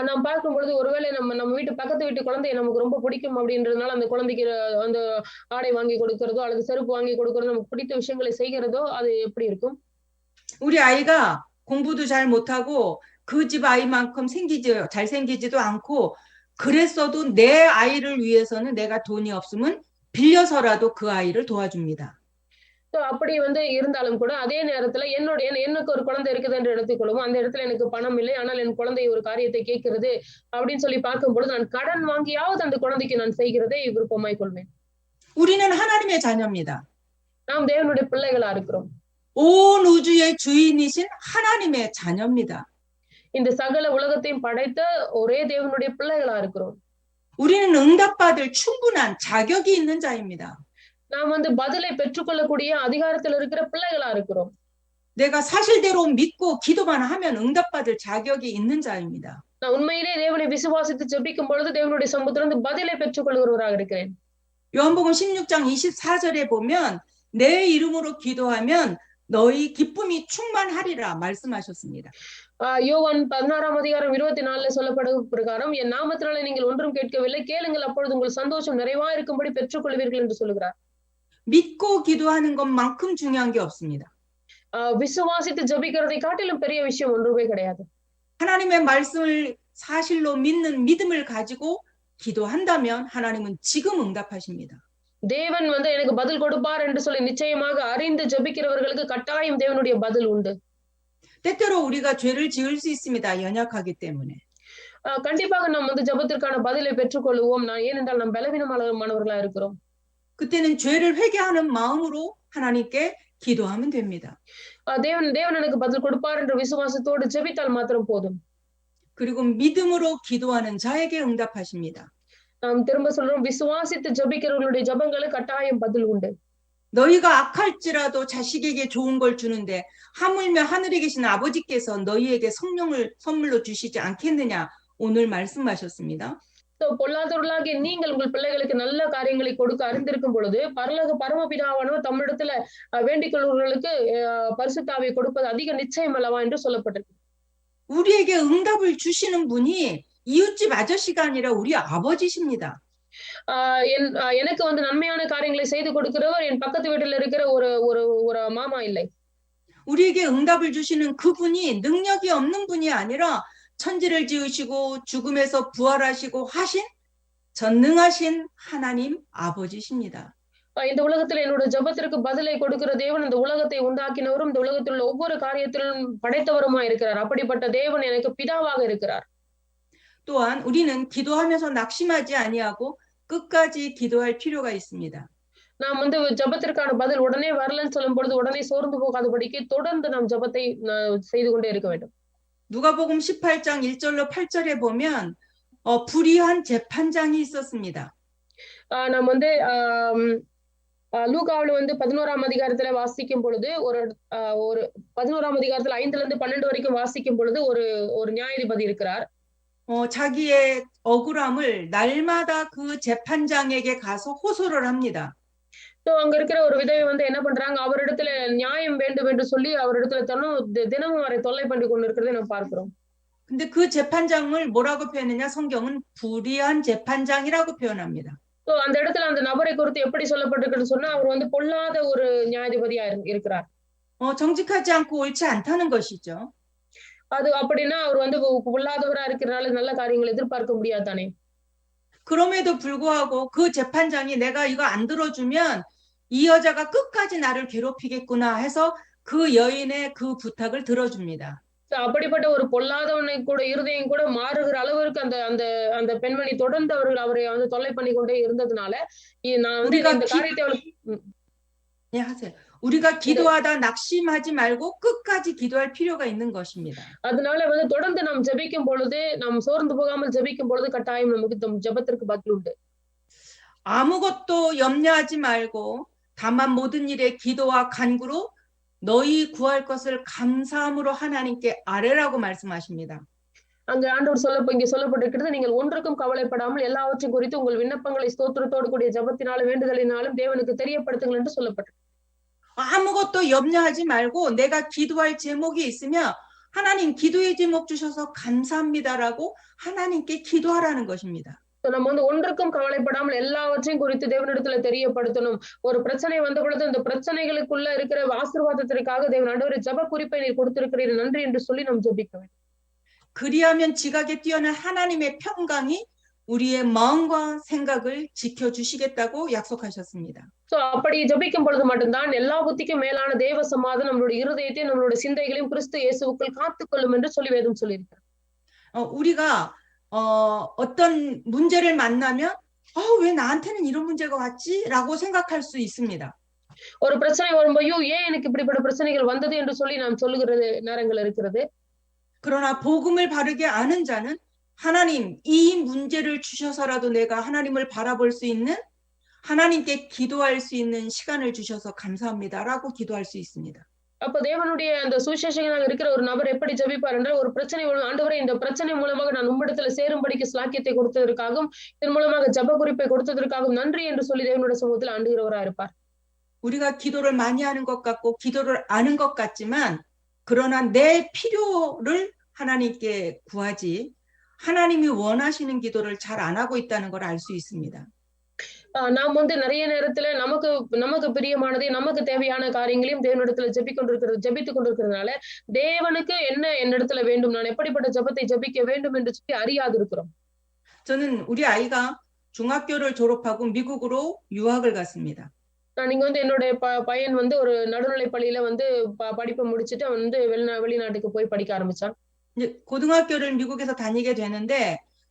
நாம் பார்க்கும் பொழுது ஒருவேளை நம்ம வீட்டு பக்கத்து வீட்டு குழந்தைய நமக்கு ரொம்ப பிடிக்கும் அப்படின்றதுனால அந்த குழந்தைக்கு அந்த ஆடை வாங்கி கொடுக்கறதோ அல்லது செருப்பு வாங்கி கொடுக்கறதோ நமக்கு பிடித்த விஷயங்களை செய்கிறதோ அது எப்படி இருக்கும்? 우리 아이가 공부도 잘 못하고 그 집 아이만큼 잘생기지도 않고 그랬어도 내 아이를 위해서는 내가 돈이 없으면 빌려서라도 그 아이를 도와줍니다. அப்படி வந்து இருந்தாலும் கூட அதே நேரத்துல எனக்கு ஒரு குழந்தை இருக்குது என்று எடுத்துக்கொள்ளும். அந்த இடத்துல எனக்கு பணம் இல்லை, ஆனால் என் குழந்தை ஒரு காரியத்தை கேட்கிறது அப்படின்னு சொல்லி பார்க்கும் பொழுது நான் கடன் வாங்கியாவது அந்த குழந்தைக்கு நான் செய்கிறதை விருப்பமாய் கொள்வேன். 우리는 하나님의 자녀입니다. நாம் தேவனுடைய பிள்ளைகளா இருக்கிறோம். 온 우주의 주인이신 하나님의 자녀입니다. இந்த சகல உலகத்தையும் படைத்த ஒரே தேவனுடைய பிள்ளைகளா இருக்கிறோம். 우리는 응답받을 충분한 자격이 있는 자입니다. நாம் வந்து பதிலை பெற்றுக்கொள்ளக்கூடிய அதிகாரத்தில் இருக்கிற பிள்ளைகளா இருக்கிறோம். 내가 사실대로 믿고 기도만 하면 응답받을 자격이 있는 자입니다. நான் உண்மையிலே தேவனை விசுவாசித்து ஜெபிக்கும் பொழுது தேவனுடைய சமூகத்திலிருந்து பதிலை பெற்றுக்கொள்கிறவராக இருக்கிறேன். 요한복음 16장 24절에 보면 내 이름으로 기도하면 너희 기쁨이 충만하리라 말씀하셨습니다. யோவான் 16ஆம் அதிகாரம் 24ல சொல்லப்படும் பிரகாரம் என் நாமத்தினாலே நீங்கள் ஒன்றும் கேட்கவில்லை, கேளுங்கள் அப்பொழுது உங்கள் சந்தோஷம் நிறைவா இருக்கும்படி பெற்றுக்கொள்வீர்கள் என்று சொல்கிறார். 믿고 기도하는 것만큼 중요한 게 없습니다. விசுவாசித்து ஜெபிக்கிறதை காட்டிலும் பெரிய விஷயம் ஒன்றுமே கிடையாது. 하나님의 말씀을 사실로 믿는 믿음을 가지고 기도한다면 하나님은 지금 응답하십니다. தேவன் வந்து எனக்கு பதில் கொடுப்பார் என்று சொல்லி நிச்சயமாக அறிந்து ஜெபிக்கிறவர்களுக்கு கட்டாயம் தேவனுடைய பதில் உண்டு. 때때로 우리가 죄를 지을 수 있습니다. 연약하기 때문에. கண்டிப்பாக நாம் வந்து ஜெபத்திற்கான பதிலை பெற்றுக்கொள்வோம். ஏனென்றால் நாம் பலவீனமானவர்களா இருக்கிறோம். 그때는 죄를 회개하는 마음으로 하나님께 기도하면 됩니다. தேவன் எனக்கு பதில் கொடுப்பார் என்ற விசுவாசத்தோடு ஜெபித்தால் மாத்திரம் போதும். 그리고 믿음으로 기도하는 자에게 응답하십니다. நாம் திரும்ப சொல்றோம், விசுவாசித்து ஜெபிக்கிறவர்களுடைய ஜெபங்களுக்கு கட்டாயம் பதில் உண்டு. 너희가 악할지라도 자식에게 좋은 걸 주는데 하물며 하늘에 계신 아버지께서 너희에게 성령을 선물로 주시지 않겠느냐 오늘 말씀하셨습니다. பொல்லாதவர்களாகிய நீங்கள் உங்கள் பிள்ளைகளுக்கு நல்ல காரியங்களை கொடுக்க அறிந்திருக்கும் பொழுது பரமபிதாவானவர் தம்மிடத்துல வேண்டிக் கொள்வர்களுக்கு பரிசுத்த ஆவியை கொடுப்பது அதிக நிச்சயம் அல்லவா என்று சொல்லப்பட்டிருக்கு. 우리에게 응답을 주시는 분이 이웃집 아저씨가 아니라 우리 아버지십니다. எனக்கு வந்து நன்மையான காரியங்களை செய்து கொடுக்கிறவர் என் பக்கத்து வீட்டில் இருக்கிற ஒரு மாமா இல்லை. 우리에게 응답을 주시는 그분이 능력이 없는 분이 아니라 천지를 지으시고 죽음에서 부활하시고 하신 전능하신 하나님 아버지십니다. இந்த உலகத்துல என்னோட ஜெபத்திற்கு பதிலை கொடுக்கிற தேவன் இந்த உலகத்தை உண்டாக்கினவரும் இந்த உலகத்தில் உள்ள ஒவ்வொரு காரியத்திலும் படைத்தவருமா இருக்கிறார். அப்படிப்பட்ட தேவன் எனக்கு பிதாவாக இருக்கிறார். 또한 우리는 기도하면서 낙심하지 아니하고 끝까지 기도할 필요가 있습니다. நாம் வந்து ஜெபத்திற்கான பதில் உடனே வரலன்னு சொல்லும் பொழுது உடனே சோர்ந்து போகாதபடிக்கு தொடர்ந்து நாம் ஜெபத்தை செய்து கொண்டே இருக்க வேண்டும். 누가복음 18장 1절로 8절에 보면 불의한 재판장이 있었습니다. நாம் வந்து லூகாவுல வந்து 11ஆம் அதிகாரத்துல வாசிக்கும் பொழுது ஒரு 11ஆம் அதிகாரத்துல 5ல இருந்து 12 வரைக்கும் வாசிக்கும் பொழுது ஒரு நியாயாதிபதி இருக்கிறார். 자기의 억울함을 날마다 그 재판장에게 가서 호소를 합니다. அங்க இருக்கிற ஒரு விதவை வந்து என்ன பண்றாங்க, அவரிடத்துல நியாயம் வேண்டும் என்று சொல்லி அவரிடத்துல தினமும் அவரை தொல்லை பண்ணி கொண்டு இருக்கிறதை நாம் பார்க்கிறோம். 근데 그 재판장을 뭐라고 표현했냐? 성경은 불의한 재판장이라고 표현합니다. அந்த இடத்துல அந்த நபரை குறித்து எப்படி சொல்லப்பட்டிருக்குன்னு சொன்னா அவர் வந்து பொல்லாத ஒரு நியாயாதிபதியா இருக்கிறார். 정직하지 않고 옳지 않다는 것이죠. அது அப்படின்னா அவர் வந்து பொல்லாதவரா இருக்கிறனால நல்ல காரியங்களை எதிர்பார்க்க முடியாது தானே. 그럼에도 불구하고 그 재판장이 내가 이거 안 들어주면 이 여자가 끝까지 나를 괴롭히겠구나 해서 그 여인의 그 부탁을 들어줍니다. அப்படிப்பட்ட ஒரு பொல்லாதவனை கூட இருதயம் கூட மாறுகிற அளவிற்கு அந்த பெண்மணி தொடர்ந்து அவரை வந்து தொல்லை பண்ணி கொண்டே இருந்ததுனால நான் வந்து இந்த காரியத்தை 하세요. 우리가 기도하다 낙심하지 말고 끝까지 기도할 필요가 있는 것입니다. அதனால வந்து தொடர்ந்து நாம் ஜெபிக்கும் பொழுது நாம் சோர்ந்து போகாமல் ஜெபிக்கும் பொழுது கட்டாயம் நமக்கு ஜெபத்திற்கு பதில் உண்டு. 아무것도 염려하지 말고 다만 모든 일에 기도와 간구로 너희 구할 것을 감사함으로 하나님께 아뢰라고 말씀하십니다. அங்க ஆண்டவர் இங்க சொல்லப்பட்டிருக்கிறது, நீங்கள் ஒன்றுக்கும் கவலைப்படாமல் எல்லாவற்றையும் குறித்து உங்கள் விண்ணப்பங்களை ஸ்தோத்திரத்தோடு கூடிய ஜெபத்தினாலும் வேண்டுதலினாலும் தேவனுக்கு தெரியப்படுத்துங்கள் என்று சொல்லப்பட்டிருக்கு. 아무것도 염려하지 말고 내가 기도할 제목이 있으면 하나님 기도의 제목 주셔서 감사합니다라고 하나님께 기도하라는 것입니다. நம்ம வந்து ஒன்றுக்கும் கவலைப்படாமல் எல்லாவற்றையும் குறித்து தேவனிடத்துல தெரியப்படுத்தணும். ஒரு பிரச்சனை வந்த பொழுது அந்த பிரச்சனைகளுக்குள்ள இருக்கிற ஆசீர்வாதத்திற்காக தேவன் ஆண்டவரே ஜெப குறிப்பை நீர் கொடுத்திருக்கிறீர் நன்றி என்று சொல்லி நாம் ஜெபிக்க வேண்டும். 그리하면 지각에 뛰어난 하나님의 평강이 우리의 마음과 생각을 지켜주시겠다고 약속하셨습니다. அப்படி ஜெபிக்கும் பொழுது மட்டும்தான் எல்லா புத்திக்கும் மேலான தேவ சமாதானம் நம்மளுடைய இருதயத்தையும் நம்மளுடைய சிந்தைகளையும் கிறிஸ்து இயேசுவுக்குள் காத்துக்கொள்ளும் என்று சொல்லி வேதம் சொல்லியிருக்கிறார். 우리가 어떤 문제를 만나면 왜 나한테는 이런 문제가 왔지? 라고 생각할 수 있습니다. ஒரு பிரச்சனை வரும்போது ஏன் எனக்கு இப்படிப்பட்ட பிரச்சனைகள் வந்தது என்று சொல்லி நாம் சொல்லுகிற நேரங்கள் இருக்கிறது. 그러나 복음을 바르게 아는 자는 하나님, 이 문제를 주셔서라도 내가 하나님을 바라볼 수 있는, 하나님께 기도할 수 있는 시간을 주셔서 감사합니다라고 기도할 수 있습니다. அப்ப தேவனுடைய அந்த சுவிசேஷகனாக இருக்கிற ஒரு நபர் எப்படி ஜெபிப்பார் என்றால், ஒரு பிரச்சனை ஆண்டவரே இந்த பிரச்சனை மூலமாக நான் உம்மிடத்துல சேரும்படிக்கு ஸ்லாக்கியத்தை கொடுத்ததற்காகவும் இதன் மூலமாக ஜெப குறிப்பை கொடுத்ததற்காகவும் நன்றி என்று சொல்லி தேவனுடைய சமூகத்தில் ஆண்டுகிறவரா இருப்பார். 우리가 기도를 많이 하는 것 같고 기도를 아는 것 같지만 그러나 내 필요를 하나님께 구하지 하나님이 원하시는 기도를 잘 안 하고 있다는 걸 알 수 있습니다. நாம் வந்து நிறைய நேரத்துல நமக்கு பிரியமானதை நமக்கு தேவையான காரியங்களையும் தேவனிடத்துல ஜெபித்துக் கொண்டிருக்கிறதுனால தேவனுக்கு என்ன என்னிடத்துல வேண்டும், நான் எப்படிப்பட்ட ஜெபத்தை ஜெபிக்க வேண்டும் என்று சொல்லி அறியாது இருக்கிறோம். 저는 우리 아이가 중학교를 졸업하고 미국으로 유학을 갔습니다. நான் இங்க வந்து என்னுடைய பையன் வந்து ஒரு நடுநிலை பள்ளியில வந்து படிப்பை முடிச்சுட்டு அவன் வந்து வெளிநாட்டுக்கு போய் படிக்க ஆரம்பிச்சான். 이제 고등학교를 미국에서 다니게 되는데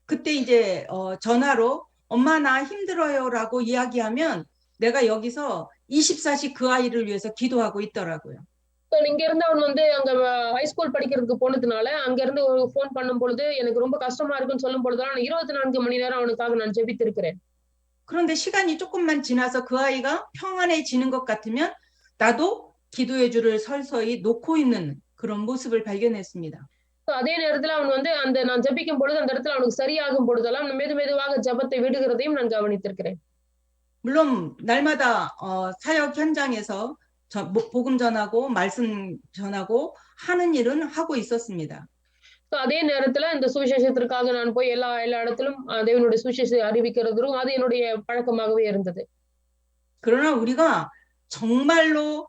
그때 이제 전화로 엄마 나 힘들어요라고 이야기하면 내가 여기서 24시 그 아이를 위해서 기도하고 있더라고요. இங்க இருந்து அவன் வந்து அங்க ஹைஸ்கூல் படிக்கிறதுக்கு போனதுனால அங்க இருந்து ஒரு போன் பண்ணும் பொழுது எனக்கு ரொம்ப கஷ்டமா இருக்குன்னு சொல்லும் பொழுதுதான் 24 மணி நேரம் அவனுக்காக நான் ஜெபித்திருக்கிறேன். 그런데 시간이 조금만 지나서 그 아이가 평안해지는 것 같으면 나도 기도의 줄을 서서히 놓고 있는 그런 모습을 발견했습니다. அதே நேரத்துல அவன் வந்து அந்த நான் ஜெபிக்கும் பொழுது அந்த இடத்துல அவனுக்கு சரியாகும் பொழுதெல்லாம் மெதுமெதுவாக ஜெபத்தை விடுகிறதையும் நான் கவனித்திருக்கிறேன். 물론 날마다 사역 현장에서 복음 전하고 말씀 전하고 하는 일은 하고 있었습니다. அதே நேரத்துல இந்த சுவிசேஷத்திற்காக நான் போய் எல்லா இடத்திலும் தேவனுடைய சுவிசேஷத்தை அறிவிக்கிறதும் அது என்னுடைய பழக்கமாகவே இருந்தது. 그러나 우리가 정말로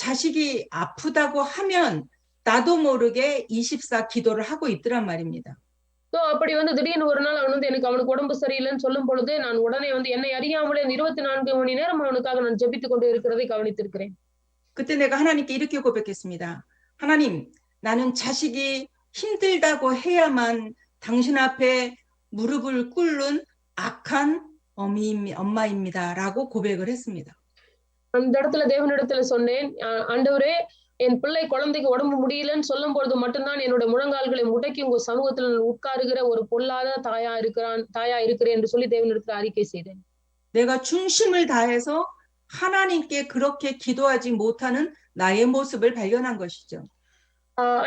자식이 아프다고 하면 나도 모르게 24 기도를 하고 있더란 말입니다. அப்படி வந்து திடீர்னு ஒரு நாள் அவன் வந்து அவனுக்கு உடம்பு சரியில்லைன்னு சொல்லும் பொழுது நான் உடனே வந்து என்னை அறியாமலே 24 மணி நேரம் அவனுக்காக நான் ஜெபித்துக் கொண்டு இருக்கிறதை கவனித்திருக்கிறேன். 그때 내가 하나님께 이렇게 고백했습니다. 하나님, 나는 자식이 힘들다고 해야만 당신 앞에 무릎을 꿇는 악한 엄마입니다라고 고백을 했습니다. அந்த இடத்துல தேவனிடத்துல சொன்னேன், ஆண்டவரே என் பிள்ளை குழந்தைக்கு உடம்பு முடியலன்னு சொல்லும் பொழுது மட்டும்தான் என்னோட முழங்கால்களை முடக்கி உங்க சமூகத்துல உட்காருகிற ஒரு பொல்லாத தாயா இருக்கிறேன் என்று சொல்லி தேவனிடத்துல அறிக்கை செய்தேன். 내가 중심을 다해서 하나님께 그렇게 기도하지 못하는 나의 모습을 발견한 것이죠.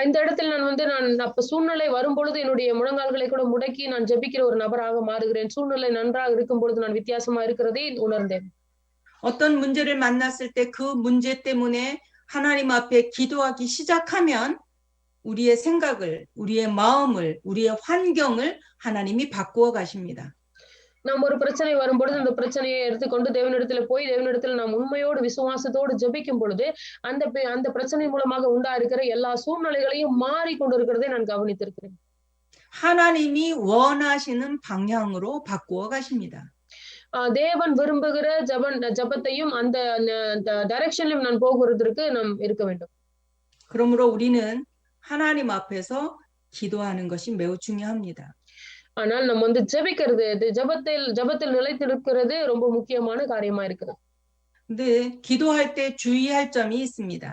இந்த இடத்துல நான் அப்ப சூழ்நிலை வரும் பொழுது என்னுடைய முழங்கால்களை கூட முடக்கி நான் ஜெபிக்கிற ஒரு நபராக மாறுகிறேன். சூழ்நிலை நன்றாக இருக்கும் பொழுது நான் வித்தியாசமா இருக்கிறதை உணர்ந்தேன். 어떤 문제를 만났을 때 그 문제 때문에 하나님 앞에 기도하기 시작하면 우리의 생각을, 우리의 마음을, 우리의 환경을 하나님이 바꾸어 가십니다. நாம் ஒரு பிரச்சனை வரும்பொழுது அந்த பிரச்சனையை எடுத்துக்கொண்டு தேவனிடத்துல போய் தேவனிடத்துல நாம் உண்மையோடு விசுவாசத்தோடு ஜெபிக்கும் பொழுது அந்த பிரச்சனை மூலமாக உண்டா இருக்கிற எல்லா சூழ்நிலைகளையும் மாறி கொண்டிருக்கிறதை நான் கவனித்திருக்கிறேன். 하나님이 원하시는 방향으로 바꾸어 가십니다. தேவன் விரும்புகிற ஜெபத்தையும் அந்த டைரக்ஷன்லயும் நான் போகிறதற்கு நாம் இருக்க வேண்டும். 그러므로 우리는 하나님 앞에서 기도하는 것이 매우 중요합니다. ஆனால் நம்ம வந்து ஜெபிக்கிறது ஜெபத்தில் நிலைத்திருக்கிறது ரொம்ப முக்கியமான காரியமா இருக்குது. 근데 기도할 때 주의할 점이 있습니다.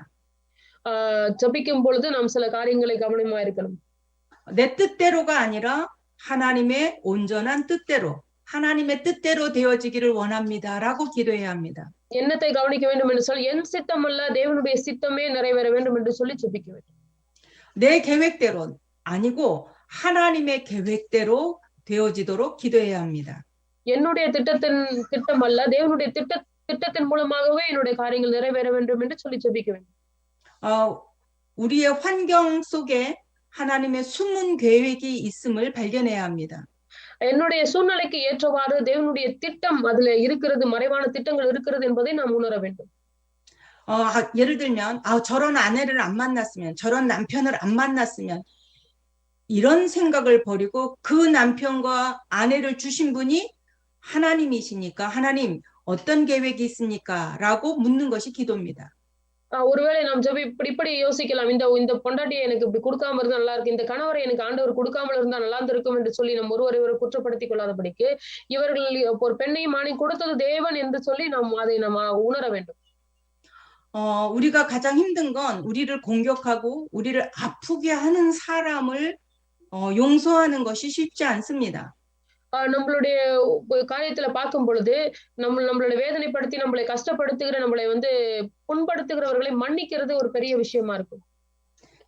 ஜெபிக்கும் பொழுது நாம் சில காரியங்களை கவனமா இருக்கணும். 내 뜻대로가 아니라 하나님의 온전한 뜻대로, 하나님의 뜻대로 되어지기를 원합니다라고 기도해야 합니다. என்னத்தை கவனிக்க வேண்டும் என்று சொல்லி என் சித்தம் அல்ல தேவனுடைய சித்தமே நிறைவேற வேண்டும் என்று சொல்லி ஜெபிக்க வேண்டும். 내 계획대로 아니고 하나님의 계획대로 되어지도록 기도해야 합니다. என்னுடைய திட்டம் அல்ல தேவனுடைய திட்டத்தின் மூலமாகவே என்னுடைய காரியங்கள் நிறைவேற வேண்டும் என்று சொல்லி ஜெபிக்க வேண்டும். 우리의 환경 속에 하나님의 숨은 계획이 있음을 발견해야 합니다. என்னுடைய சூழ்நிலைக்கு ஏற்றவாறு தேவனுடைய திட்டம் அதுல இருக்கிறது, மறைவான திட்டங்கள் இருக்கிறது என்பதை நாம் உணர வேண்டும். 예를 들면 저런 아내를 안 만났으면, 저런 남편을 안 만났으면 이런 생각을 버리고 그 남편과 아내를 주신 분이 하나님이시니까 하나님 어떤 계획이 있습니까? 라고 묻는 것이 기도입니다. ஒருவேளை நாம் இப்படி யோசிக்கலாம், இந்த பொண்டாட்டியை எனக்கு இப்படி கொடுக்காம இருந்தா நல்லா இருக்கு, இந்த கணவரை எனக்கு ஆண்டவர் கொடுக்காமல் இருந்தா நல்லா இருந்திருக்கும் என்று சொல்லி நம்ம ஒருவரை குற்றப்படுத்திக் கொள்ளாதபடிக்கு இவர்கள் ஒரு பெண்ணையும் ஆணை கொடுத்தது தேவன் என்று சொல்லி அதை நம்ம உணர வேண்டும். 우리가 가장 힘든 건 우리를 공격하고 우리를 아프게 하는 사람을 용서하는 것이 쉽지 않습니다. நம்மளுடைய காரியத்துல பார்க்கும் பொழுது நம்மளோட வேதனைப்படுத்தி நம்மளை கஷ்டப்படுத்துகிற நம்மளை வந்து புண்படுத்துகிறவர்களை மன்னிக்கிறது ஒரு பெரிய விஷயமா இருக்கும்.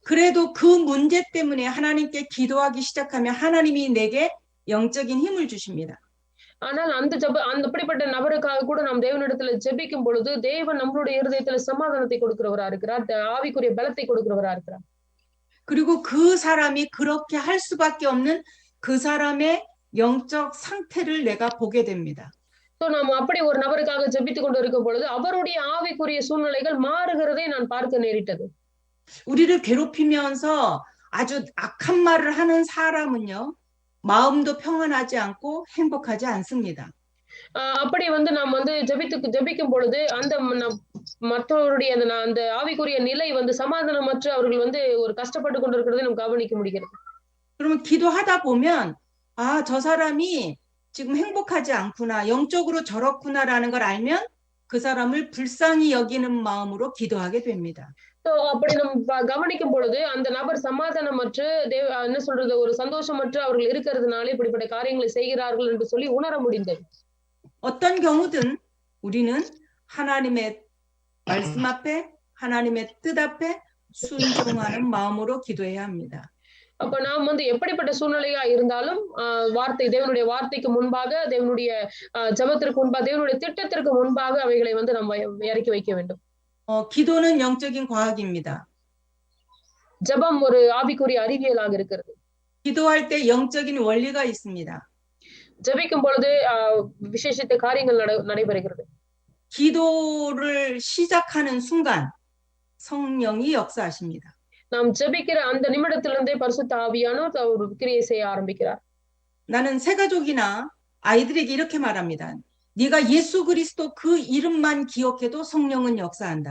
그래도 그 문제 때문에 하나님께 기도하기 시작하면 하나님이 내게 영적인 힘을 주십니다. ஆனால் அப்படிப்பட்ட நபருக்காக கூட நாம் தேவனிடத்துல ஜெபிக்கும் பொழுது தேவன் நம்மளுடைய இருதயத்துல சமாதானத்தை கொடுக்கிறவரா இருக்கிறார், ஆவிக்குரிய பலத்தை கொடுக்கிறவரா இருக்கிறார். 그리고 그 사람이 그렇게 할 수밖에 없는 그 사람의 영적 상태를 내가 보게 됩니다. நாம் அப்படி ஒரு நபருக்காக ஜெபித்துக் கொண்டு இருக்கும் பொழுது அவருடைய ஆவிக்குரிய சூழ்நிலைகள் மாறுகிறதை நான் பார்க்க நேரிட்டது. 우리를 괴롭히면서 아주 악한 말을 하는 사람은요, 마음도 평안하지 않고 행복하지 않습니다. அப்படி வந்து நாம் வந்து ஜெபிக்கும் பொழுது அந்த மற்றவருடைய அந்த ஆவிக்குரிய நிலை வந்து சமாதானமற்று அவர்கள் வந்து ஒரு கஷ்டப்பட்டு கொண்டிருக்கிறதை நாம் கவனிக்க முடிகிறது. 그러면 기도하다 보면 저 사람이 지금 행복하지 않구나, 영적으로 저렇구나라는 걸 알면 그 사람을 불쌍히 여기는 마음으로 기도하게 됩니다. அப்படி நம்ம கவனிக்கும் பொழுது அந்த நபர் சமாதானமற்று என்ன சொல்றது ஒரு சந்தோஷமற்று அவர்கள் இருக்கிறதுனால இப்படிப்பட்ட காரியங்களை செய்கிறார்கள் என்று சொல்லி உணர முடிந்தது. 어떤 경우든 우리는 하나님의 말씀 앞에 하나님의 뜻 앞에 순종하는 마음으로 기도해야 합니다. அப்ப நாம் வந்து எப்படிப்பட்ட சூழ்நிலையா இருந்தாலும் தேவனுடைய வார்த்தைக்கு முன்பாக தேவனுடைய ஜெபத்திற்கு முன்பாக தேவனுடைய திட்டத்திற்கு முன்பாக அவைகளை வந்து நம்ம இறக்கி வைக்க வேண்டும். 기도는 영적인 과학입니다. ஜெபம் ஒரு ஆவிக்குரிய அறிவியலாக இருக்கிறது. 기도할 때 영적인 원리가 있습니다. ஜெபிக்கும் பொழுது விசேஷித்த காரியங்கள் நடைபெறுகிறது. 기도를 시작하는 순간 성령이 역사하십니다. நாம் ஜெபிக்கிற அந்த நிமிடத்திலிருந்தே பரிசுத்த ஆவியானவர் அவர் கிரியை செய்ய ஆரம்பிக்கிறார். 나는 새 가족이나 아이들에게 이렇게 말합니다. 네가 예수 그리스도 그 이름만 기억해도 성령은 역사한다.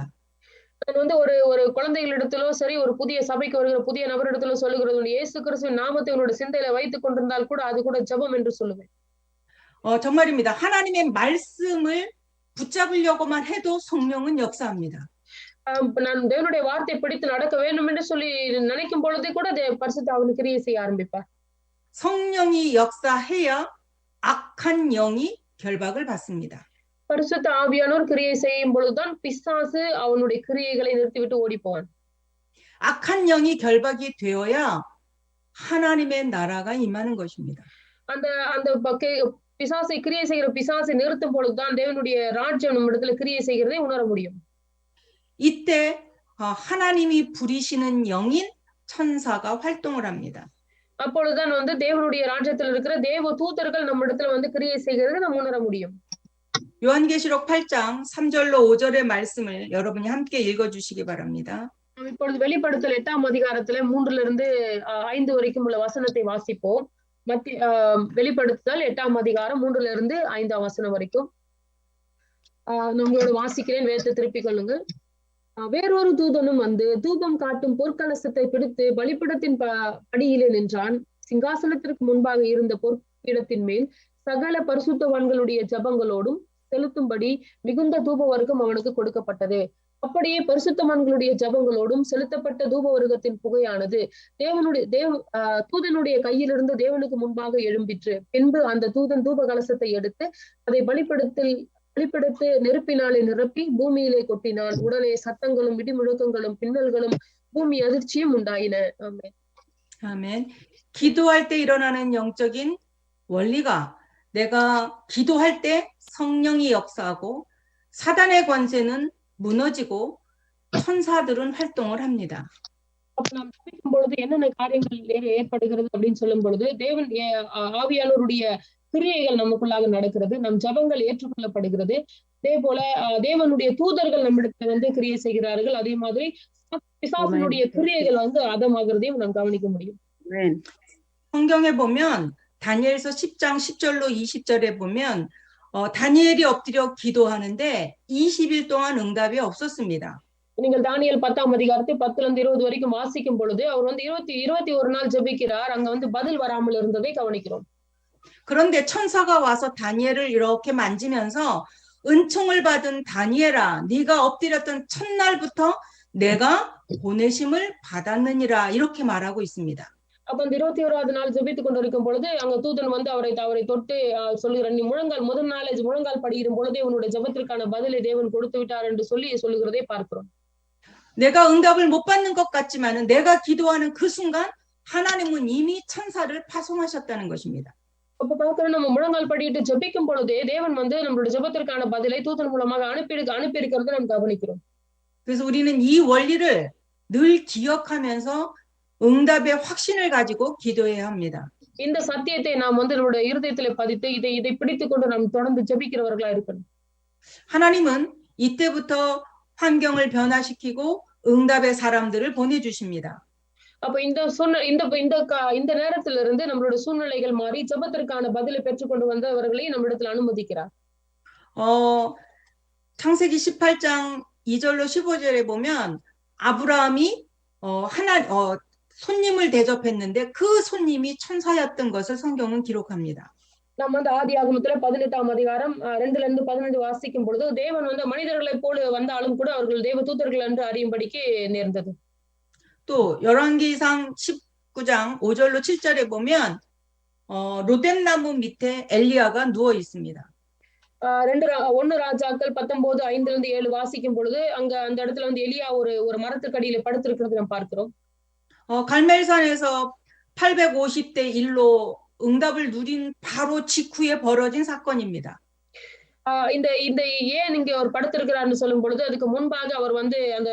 நான் வந்து ஒரு குழந்தைகளிடத்திலோ சரி ஒரு புதிய சபைக்கு வருகிற புதிய நபரிடத்திலோ சொல்லுகிறது இயேசு கிறிஸ்துவின் நாமத்தை உன்னோட சிந்தையில வைத்துக் கொண்டிருந்தால் கூட அது கூட ஜெபம் என்று சொல்லுவேன். 정말입니다. 하나님의 말씀을 붙잡으려고만 해도 성령은 역사합니다. நான் தேவனுடைய வார்த்தை பிடித்து நடக்க வேண்டும் என்று சொல்லி நினைக்கும் பொழுது கூட பரிசுத்த ஆவியானவர் கிரியை செய்ய ஆரம்பிப்பார். 성령이 역사해야 악한 영이 결박을 받습니다. பரிசுத்த ஆவியானவர் கிரியை செய்யும் பொழுதுதான் பிசாசு அவனுடைய கிரியைகளை நிறுத்திவிட்டு ஓடி போவான். 악한 영이 결박이 되어야 하나님의 나라가 임하는 것입니다. அந்த பிசாசை கிரியை செய்கிற பிசாசை நிறுத்தும் பொழுதுதான் தேவனுடைய ராஜ்யம் நம்ம இடத்துல கிரியை செய்கிறதை உணர முடியும். 이때 하나님이 부리시는 영인 천사가 활동을 합니다. அப்பொழுதுதான் வந்து தேவனுடைய ராஜ்யத்தில் இருக்கிற தேவ தூதர்கள் நம்ம இடத்துல வந்து கிரியை செய்கிறதை நாம் உணர முடியும். 요한계시록 8장 3절로 5절의 말씀을 여러분이 함께 읽어주시기 바랍니다. இப்பொழுது வெளிப்படுத்தல் 8ஆம் அதிகாரத்துல 3லிருந்து 5 வரைக்கும் உள்ள வசனத்தை வாசிப்போம். வெளிப்படுத்தல் 8ஆம் அதிகாரம் 3லிருந்து 5ஆம் வசனம் வரைக்கும் நம்மளோட வாசிக்கிறேன். வேதத்தை திருப்பிக் கொள்ளுங்கள். வேறொரு தூதனும் வந்து தூபம் காட்டும் பொற்கலசத்தை பிடித்து பலிபீடத்தின் படியிலே நின்றான். சிங்காசனத்திற்கு முன்பாக இருந்த பொற்பீடத்தின் மேல் சகல பரிசுத்தவான்களுடைய ஜபங்களோடும் செலுத்தும்படி மிகுந்த தூப வர்க்கம் அவனுக்கு கொடுக்கப்பட்டது. அப்படியே பரிசுத்தவான்களுடைய ஜபங்களோடும் செலுத்தப்பட்ட தூப வர்க்கத்தின் புகையானது தூதனுடைய கையிலிருந்து தேவனுக்கு முன்பாக எழும்பிற்று. பின்பு அந்த தூதன் தூப கலசத்தை எடுத்து அதை பலிபீடத்து நெருப்பினாலே நிரப்பி பூமியிலே கொட்டினான். உடனே சத்தங்களும் இடிமுழக்கங்களும் பின்னல்களும் பூமி அதிர்ச்சியும் உண்டாயின. ஆமென். 아멘. 기도할 때 일어나는 영적인 원리가 내가 기도할 때 성령이 역사하고 사단의 관세는 무너지고 천사들은 활동을 합니다. நாம் ஜெபிக்கும் பொழுது என்னென்ன காரியங்கள் ஏற்படுகிறது அப்படின்னு சொல்லும் பொழுது தேவன் ஆவியானவருடைய கிரியைகள் நமக்குள்ளாக நடக்கிறது. நம் ஜபங்கள் ஏற்றுக்கொள்ளப்படுகிறது. அதே போல தேவனுடைய தூதர்கள் நம்மிடத்துல வந்து கிரியை செய்கிறார்கள். அதே மாதிரி பிசாசினுடைய கிரியைகள் வந்து அதமாகிறதையும் நாம் கவனிக்க முடியும். 성경에 보면 다니엘서 10장 10절로 20절에 보면 다니엘이 엎드려 기도하는데 20일 동안 응답이 없었습니다. நீங்கள் தானியேல் 10ஆம் அதிகாரத்தை 10லிருந்து 20 வரைக்கும் வாசிக்கும் பொழுது அவர் வந்து 21 நாள் ஜெபிக்கிறார். அங்க வந்து பதில் வராமல் இருந்ததை கவனிக்கிறோம். 그런데 천사가 와서 다니엘을 이렇게 만지면서 은총을 받은 다니엘아, 네가 엎드렸던 첫날부터 내가 보내심을 받았느니라 이렇게 말하고 있습니다. அப்ப அந்த 21வது நாள் ஜெபித்துக் கொண்டிருக்கும் பொழுது அங்க தூதன் வந்து அவரை தொட்டு சொல்லுகிறார், நீ முதல் நாளே முழங்கால் படியிடும் பொழுதே உன்னுடைய ஜெபத்திற்கான பதிலை தேவன் கொடுத்து விட்டார் என்று சொல்லுகிறதை பார்க்கிறோம். 내가 응답을 못 받는 것 같지만은 내가 기도하는 그 순간 하나님은 이미 천사를 파송하셨다는 것입니다. அப்ப பார்க்கிறோம், நம்ம முழங்கால் படியிட்டு ஜெபிக்கும் பொழுதே தேவன் வந்து நம்மளுடைய ஜெபத்திற்கான பதிலை தூதன் மூலமாக அனுப்பி இருக்கிறதை நாம் கவனிக்கிறோம். 그래서 우리는 이 원리를 늘 기억하면서 응답의 확신을 가지고 기도해야 합니다. இந்த சத்தியத்தை நாம் வந்து நம்முடைய இருதயத்திலே பதித்து இதை பிடித்துக் கொண்டு நாம் தொடர்ந்து ஜெபிக்கிறவர்களா இருக்கணும். 하나님은 이때부터 환경을 변화시키고 응답의 사람들을 보내주십니다. அப்ப இந்த நேரத்திலிருந்து நம்மளுடைய சூழ்நிலைகள் மாறி ஜெபத்திற்கான பதிலை பெற்றுக்கொண்டு வந்தவர்களை நம்மிடத்தில் அனுமதிக்கிறார். 창세기 18장 2절로 15절에 보면 아브라함이 손님을 대접했는데 그 손님이 천사였던 것을 성경은 기록합니다. நம்ம வந்து ஆதியாகமத்துல 18ஆம் அதிகாரம் 2ல இருந்து 15 வாசிக்கும் பொழுது தேவன் வந்து மனிதர்களைப் போல வந்தாலும் கூட அவர்கள் தேவ தூதர்கள் என்று அறியும்படிக்கு நேர்ந்தது. 또 열왕기상 19장 5절로 7절에 보면 로뎀나무 밑에 엘리야가 누워 있습니다. 1 ராஜாக்கள் 19:5ல இருந்து 7 வாசிக்கும் பொழுது அங்க அந்த இடத்துல வந்து எலியா ஒரு மரத்துக்கு அடியில படுத்திருக்கிறதை நாம் பார்க்கிறோம். 갈멜산에서 850대 1로 응답을 누린 바로 직후에 벌어진 사건입니다. இந்த ஏன் இங்க அவர் படுத்திருக்கிறார்னு சொல்லும் பொழுது அதுக்கு முன்பாக அவர் வந்து அந்த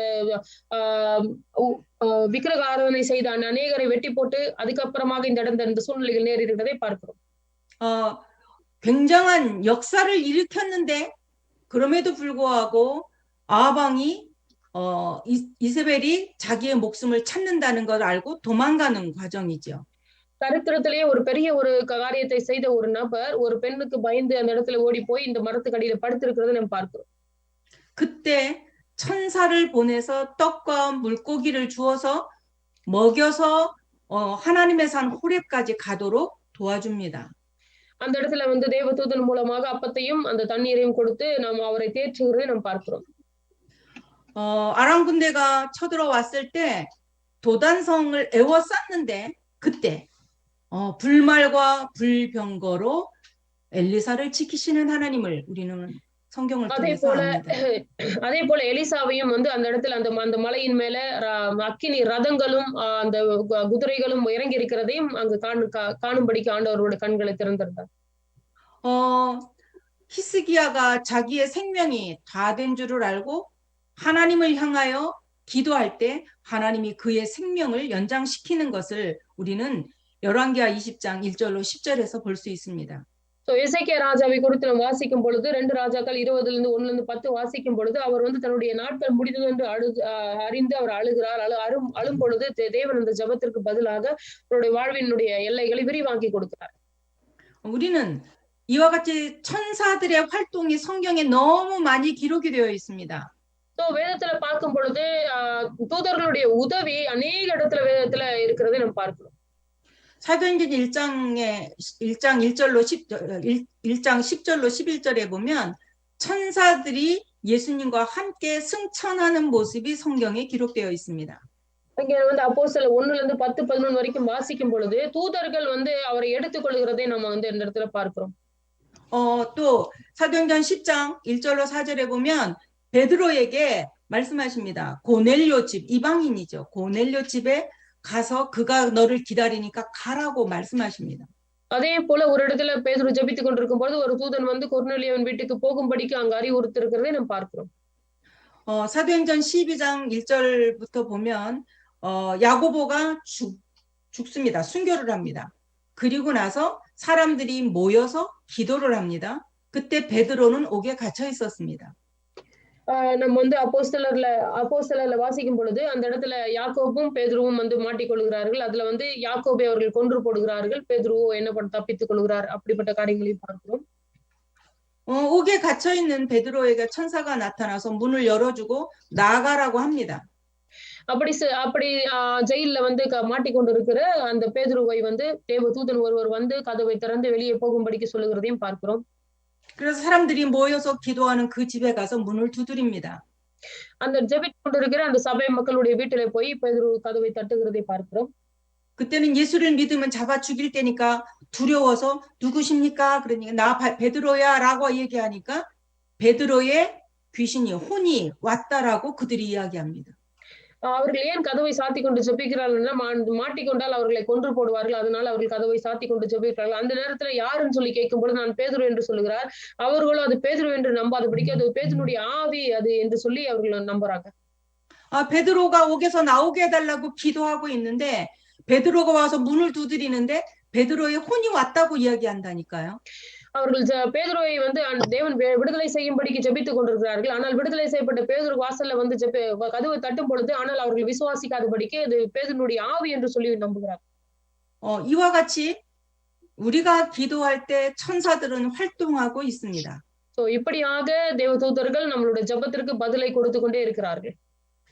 விக்கிரக ஆராதனை செய்த அநேகரை வெட்டி போட்டு அதுக்கப்புறமாக இந்த சூழ்நிலைகள் நேரிடுவதை பார்க்கிறோம். 굉장한 역사를 일으켰는데 그럼에도 불구하고 아방이 이세벨이 자기의 목숨을 찾는다는 걸 알고 도망가는 과정이죠. சரித்திரத்திலேயே ஒரு பெரிய ஒரு காரியத்தை செய்த ஒரு நபர் ஒரு பெண்ணுக்கு பயந்து அந்த இடத்துல ஓடி போய் இந்த மரத்துக்கு அடியில படுத்திருக்கிறதை நாம் பார்க்கிறோம். 그때 천사를 보내서 떡과 물고기를 주어서 먹여서 하나님의 산 호렙까지 가도록 도와줍니다. அந்த இடத்துல வந்து தேவதூதன் மூலமாக அப்பத்தையும் அந்த தண்ணீரையும் கொடுத்து நாம் அவரை தேற்றுகிறதை நாம் பார்க்கிறோம். 아람 군대가 쳐들어왔을 때 도단성을 에워쌌는데 그때 불말과 불병거로 엘리사를 지키시는 하나님을 우리는 성경을 통해서 압니다. அதே போல எலிசாவையும் வந்து அந்த இடத்துல அந்த மலையின் மேல அக்கினி ரதங்களும் அந்த குதிரைகளும் இறங்கி இருக்கிறதையும் அங்கு காணும்படிக்கு ஆண்டவருடைய கண்களை திறந்திருந்தார். 히스기야가 자기의 생명이 다 된 줄을 알고 하나님을 향하여 기도할 때 하나님이 그의 생명을 연장시키는 것을 우리는 열왕기하 20장 1절로 10절에서 볼 수 있습니다. எசேக்கியா ராஜாவை குறித்து நாம் வாசிக்கும் பொழுது 2 ராஜாக்கள் 20ல இருந்து 1ல இருந்து 10 வாசிக்கும் பொழுது அவர் வந்து தன்னுடைய நாட்கள் முடிந்தது என்று அறிந்து அவர் அழுகிறார். அழும் பொழுது தேவன் அந்த ஜெபத்திற்கு பதிலாக அவருடைய வாழ்வினுடைய எல்லைகளை விரிவாக்கி கொடுக்கிறார். 우리는 이와 같이 천사들의 활동이 성경에 너무 많이 기록이 되어 있습니다. வேதத்துல பார்க்கும் பொழுது தூதர்களுடைய உதவி அநேக இடத்துல வேதத்துல இருக்கிறதை நாம் பார்க்கிறோம். 사도행전 1장 10절로 11절에 보면 천사들이 예수님과 함께 승천하는 모습이 성경에 기록되어 있습니다. இங்க வந்து அப்போஸ்தலர் 1ல இருந்து 10, 11 வரைக்கும் வாசிக்கும் பொழுது தூதர்கள் வந்து அவரை எடுத்துக்கொள்கிறதை நம்ம வந்து இந்த இடத்துல பார்க்கிறோம். 또 사도행전 10장 1절로 4절에 보면 베드로에게 말씀하십니다. 고넬료 집, 이방인이죠. 고넬료 집에 가서 그가 너를 기다리니까 가라고 말씀하십니다. அதே போல ஒரு இடத்துல பேதுரு ஜெபித்துக் கொண்டிருக்கும் பொழுது ஒரு தூதன் வந்து கொர்நேலியுவின் வீட்டுக்கு போகும்படிக்கு அங்க அறிவுறுத்திருக்கிறதை நாம் பார்க்கிறோம். 사도행전 12장 1절부터 보면 야고보가 죽습니다. 순교를 합니다. 그리고 나서 사람들이 모여서 기도를 합니다. 그때 베드로는 옥에 갇혀 있었습니다. நம்ம வந்து அப்போஸ்தலர்ல வாசிக்கும் பொழுது அந்த இடத்துல யாக்கோபும் பேதுருவும் வந்து மாட்டிக்கொள்கிறார்கள். அதுல வந்து யாக்கோபை அவர்கள் கொன்று போடுகிறார்கள், பேதுருவோ என்ன பண்ண தப்பித்துக் கொள்கிறார். அப்படிப்பட்ட காரியங்களையும் பார்க்கிறோம். 옥에 갇혀 있는 베드로에게 천사가 나타나서 문을 열어주고 나가라고 합니다. அப்படி ஜெயில்ல வந்து மாட்டிக்கொண்டிருக்கிற அந்த பேதுருவை வந்து தேவதூதன் ஒருவர் வந்து கதவை திறந்து வெளியே போகும்படிக்கு சொல்லுகிறதையும் பார்க்கிறோம். 그래서 사람들이 모여서 기도하는 그 집에 가서 문을 두드립니다. அந்த ஜெபித்துக் கொண்டிருக்கிற அந்த சபை மக்களுடைய வீட்டிலே போய் பேதுரு கதவை தட்டுகிறதை பார்க்கிறோம். 그때는 예수를 믿으면 잡아 죽일 때니까 두려워서 누구십니까? 그러니까 나 베드로야라고 얘기하니까 베드로의 귀신이 혼이 왔다라고 그들이 이야기합니다. அவர்கள் ஏன் கதவை சாத்தி கொண்டு ஜெபிக்கிறார்கள்னா மாட்டிக்கொண்டால் அவர்களை கொன்று போடுவார்கள், அதனால அவர்கள் கதவை சாத்தி கொண்டு ஜெபிக்கிறார்கள். அந்த நேரத்துல யாருன்னு சொல்லி கேட்கும்போது நான் பேதுரு என்று சொல்லுகிறார். அவர்களும் அது பேதுரு என்று நம்பாதபடிக்கு அது பேதுருடைய ஆவி அது என்று சொல்லி அவர்கள் நம்புறாங்க. 베드로가 옥에서 나오게 해달라고 기도하고 있는데 베드로가 와서 문을 두드리는데 베드로의 혼이 왔다고 이야기한다니까요. அவர்கள் பேதுருவை வந்து தேவன் விடுதலை செய்யும்படிக்கு ஜெபித்துக் கொண்டிருக்கிறார்கள். ஆனால் விடுதலை செய்யப்பட்ட பேதுரு வாசல்ல வந்து கதவை தட்டும் பொழுது ஆனால் அவர்கள் விசுவாசிக்காதபடிக்கு அது பேதுருடைய ஆவி என்று சொல்லி நம்புகிறார். 이와 같이 우리가 기도할 때 천사들은 활동하고 있습니다. இப்படியாக தேவதூதர்கள் நம்மளுடைய ஜெபத்திற்கு பதிலை கொடுத்து கொண்டே இருக்கிறார்கள்.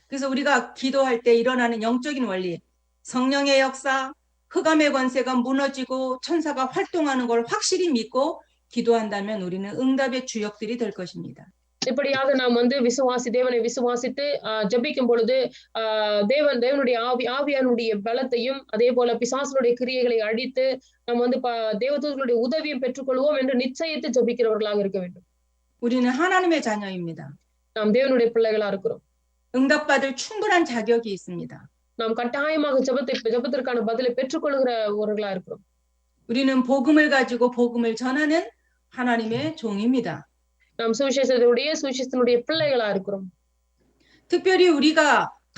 그래서 우리가 기도할 때 일어나는 영적인 원리, 성령의 역사, 흑암의 권세가 무너지고 천사가 활동하는 걸 확실히 믿고 기도한다면 우리는 응답의 주역들이 될 것입니다. இப்படியாக நாம் வந்து தேவனை விசுவாசித்து ஜெபிக்கும் பொழுது தேவனுடைய ஆவியானுடைய பலத்தையும் அதே போல பிசாசுடைய கிரியைகளை அழித்து நாம் வந்து தேவதூதர்களுடைய உதவியும் பெற்றுக்கொள்வோம் என்று நிச்சயித்து ஜெபிக்கிறவர்களாக இருக்க வேண்டும். 우리는 하나님의 자녀입니다. நாம் தேவனுடைய பிள்ளைகளா இருக்கிறோம். 응답받을 충분한 자격이 있습니다. நாம் கட்டாயமாக ஜெபத்திற்கான பதிலை பெற்றுக்கொள்கிறவர்களா இருக்கிறோம். 우리는 복음을 가지고 복음을 전하는 하나님의 종입니다. நாம் சுவிசேஷத்தினுடைய பிள்ளைகளா இருக்கிறோம். 특별히 우리가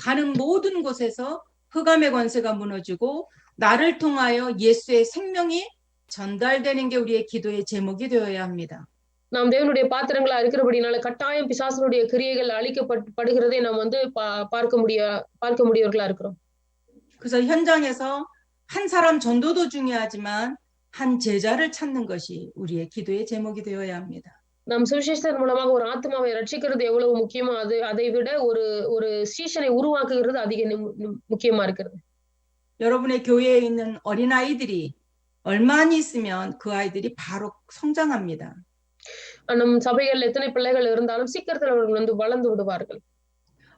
가는 모든 곳에서 흑암의 권세가 무너지고 나를 통하여 예수의 생명이 전달되는 게 우리의 기도의 제목이 되어야 합니다. நாம் தேவனுடைய பாத்திரங்களா இருக்கிறபடினால கட்டாயம் பிசாசுடைய கிரியைகள் அழிக்கப்படுகிறதை நாம் வந்து பார்க்க முடியவர்களா இருக்கிறோம். 그래서 현장에서 한 사람 전도도 중요하지만 한 제자를 찾는 것이 우리의 기도의 제목이 되어야 합니다. நாம் சுவிசேஷத்தின் மூலமாக ஒரு ஆத்மாவை ரட்சிக்கிறது எவ்வளவு முக்கியமோ அதை விட ஒரு சீஷனை உருவாக்குகிறது அதிக முக்கியமா இருக்கிறது. 여러분의 교회에 있는 어린아이들이 얼마나 있으면 그 아이들이 바로 성장합니다. நம் சபைகள் எத்தனை பிள்ளைகள் இருந்தாலும் சீக்கிரத்தில் அவர்கள் வந்து வளர்ந்து விடுவார்கள்.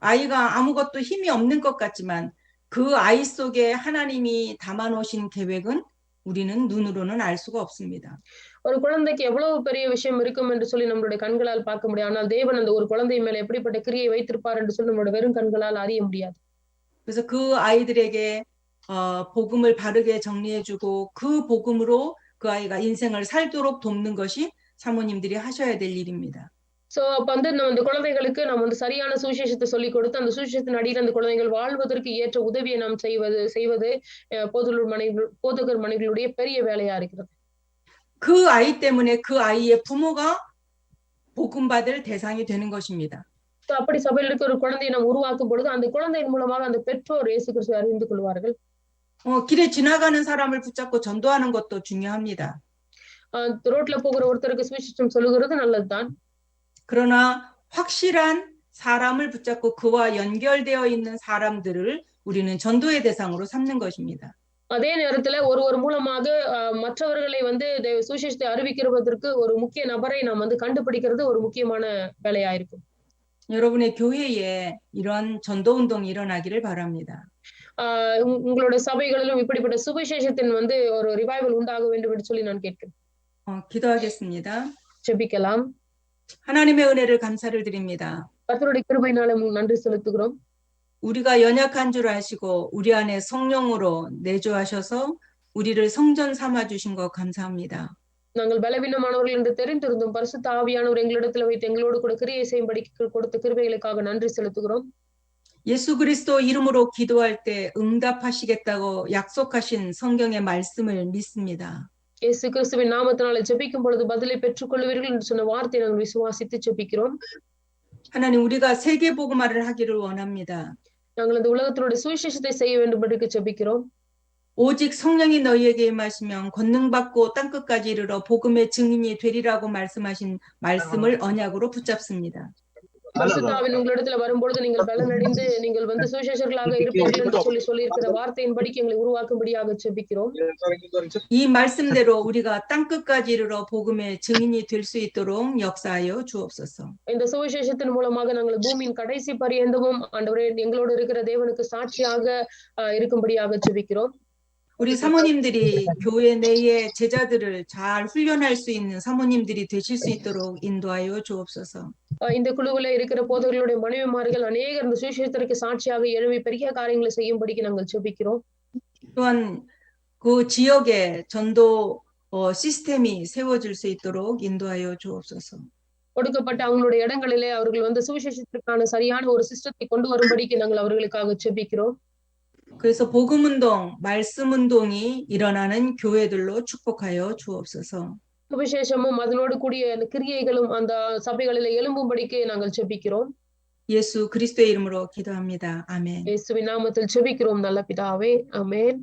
아이가 아무것도 힘이 없는 것 같지만 그 아이 속에 하나님이 담아놓으신 계획은 우리는 눈으로는 알 수가 없습니다. ஒரு குழந்தைக்கு எவ்வளவு பெரிய விஷயம் இருக்கும் என்று சொல்லி நம்மளுடைய கண்களால் பார்க்க முடியும். ஆனால் தேவன் அந்த ஒரு குழந்தை மேல எப்படிப்பட்ட கிரியை வைத்திருப்பார் என்று சொல்லி நம்மளுடைய வெறும் கண்களால் அறிய முடியாது. 그래서 그 아이들에게 복음을 바르게 정리해주고 그 복음으로 그 아이가 인생을 살도록 돕는 것이 사모님들이 하셔야 될 일입니다. அப்ப வந்து நம்ம இந்த குழந்தைகளுக்கு நம்ம வந்து சரியான சுவிசேஷத்தை சொல்லி கொடுத்து அந்த சுவிசேஷத்தின் அடியில் அந்த குழந்தைகள் வாழ்வதற்கு ஏற்ற உதவியை நாம் செய்வது போதகர் மனைவிகளுடைய பெரிய வேலையா இருக்கிறது. 그 아이 때문에 그 아이의 부모가 복음 받을 대상이 되는 것입니다. அப்படி சபையில் இருக்க ஒரு குழந்தையை நாம் உருவாக்கும் பொழுது அந்த குழந்தையின் மூலமாக அந்த பெற்றோர் இயேசு கிறிஸ்துவை அறிந்து கொள்வார்கள். 길에 지나가는 사람을 붙잡고 전도하는 것도 중요합니다. ரோட்ல போகிற ஒருத்தருக்கு சுவிசேஷம் சொல்லுகிறது நல்லதுதான். 그러나 확실한 사람을 붙잡고 그와 연결되어 있는 사람들을 우리는 전도의 대상으로 삼는 것입니다. அதே நேரத்துல ஒருவர் மூலமாக மற்றவர்களை வந்து சுவிசேஷத்தை அறிவிக்கிறதற்கு ஒரு முக்கிய நபரை நாம் வந்து கண்டுபிடிக்கிறது ஒரு முக்கியமான வேலையா இருக்கும். 여러분의 교회에 이런 전도 운동이 일어나기를 바랍니다. உங்களோட சபைகளிலும் இப்படிப்பட்ட சுவிசேஷத்தின் வந்து ஒரு ரிவைவல் உண்டாக வேண்டும் என்று சொல்லி நான் கேட்கிறேன். 기도하겠습니다. ஜெபிக்கலாம். 하나님의 은혜를 감사를 드립니다. கர்த்தருடைய கிருபையினாலே நன்றி செலுத்துகிறோம். 우리가 연약한 줄 아시고 우리 안에 성령으로 내주하셔서 우리를 성전 삼아 주신 것 감사합니다. நாங்கள் பலவீனமானவர்கள் என்று தெரிந்திருந்தும் பரிசுத்த ஆவியானவர் எங்களிடத்தில் வைத்து எங்களோடு கூட கிரியை செய்யும்படி கொடுத்த கிருபைகளுக்காக நன்றி செலுத்துகிறோம். 예수 그리스도 이름으로 기도할 때 응답하시겠다고 약속하신 성경의 말씀을 믿습니다. இயேசு கிறிஸ்துவின் நாமத்தினாலே ஜெபிக்கும் பொழுது பதிலை பெற்றுக்கொள்வீர்கள் என்று சொன்ன வார்த்தையை நாங்கள் விசுவாசித்து ஜெபிக்கிறோம். 하나님 우리가 세계 복음화를 하기를 원합니다. நாங்கள் இந்த உலகத்தினுடைய சுவிசேஷத்தை செய்ய வேண்டும் என்று ஜெபிக்கிறோம். 오직 성령이 너희에게 임하시면 권능받고 땅끝까지 이르러 복음의 증인이 되리라고 말씀하신 말씀을 언약으로 붙잡습니다. பரிசுத்தாவின் உங்களிடத்துல வரும்பொழுது நீங்கள் பலனடைந்து நீங்கள் வந்து சுவிசேஷர்களாக இருப்பீர்கள் என்று சொல்லி இருக்கிற வார்த்தையின்படிக்கு எங்களை உருவாக்கும்படியாக ஜெபிக்கிறோம். 이 말씀대로 우리가 땅끝까지 이르러 복음의 증인이 될 수 있도록 역사하여 주옵소서. இந்த சுவிசேஷத்தின் மூலமாக நாங்கள் பூமியின் கடைசி பரியந்தமும் ஆண்டவரே எங்களோடு இருக்கிற தேவனுக்கு சாட்சியாக இருக்கும்படியாக ஜெபிக்கிறோம். 우리 사모님들이 교회 내에 제자들을 잘 훈련할 수 있는 사모님들이 되실 수 있도록 인도하여 주옵소서. இந்த குழுவில் இருக்கிற போதகர்களுடைய மனைவிமார்கள் அநேகர் இந்த சுவிசேஷத்திற்கு சாட்சியாக எழுப்பி பெரிய காரியங்களை செய்யும்படிக்கு நாங்கள் ஜெபிக்கிறோம். 또한 그 지역에 전도 시스템이 세워질 수 있도록 인도하여 주옵소서. கொடுக்கப்பட்ட அவங்களுடைய இடங்களிலே அவர்கள் வந்து சுவிசேஷத்திற்கான சரியான ஒரு சிஸ்டத்தை கொண்டு வரும்படிக்கு நாங்கள் அவர்களுக்காக ஜெபிக்கிறோம். 그래서 복음 운동, 말씀 운동이 일어나는 교회들로 축복하여 주옵소서. சுவிசேஷமும் அதனோடு கூடிய கிரியைகளும் அந்த சபைகளிலே எழும்பும்படிக்கு நாங்கள் ஜெபிக்கிறோம். 예수 그리스도의 이름으로 기도합니다. 아멘. இயேசுவின் நாமத்தில் ஜெபிக்கிறோம் நல்ல பிதாவே. ஆமென்.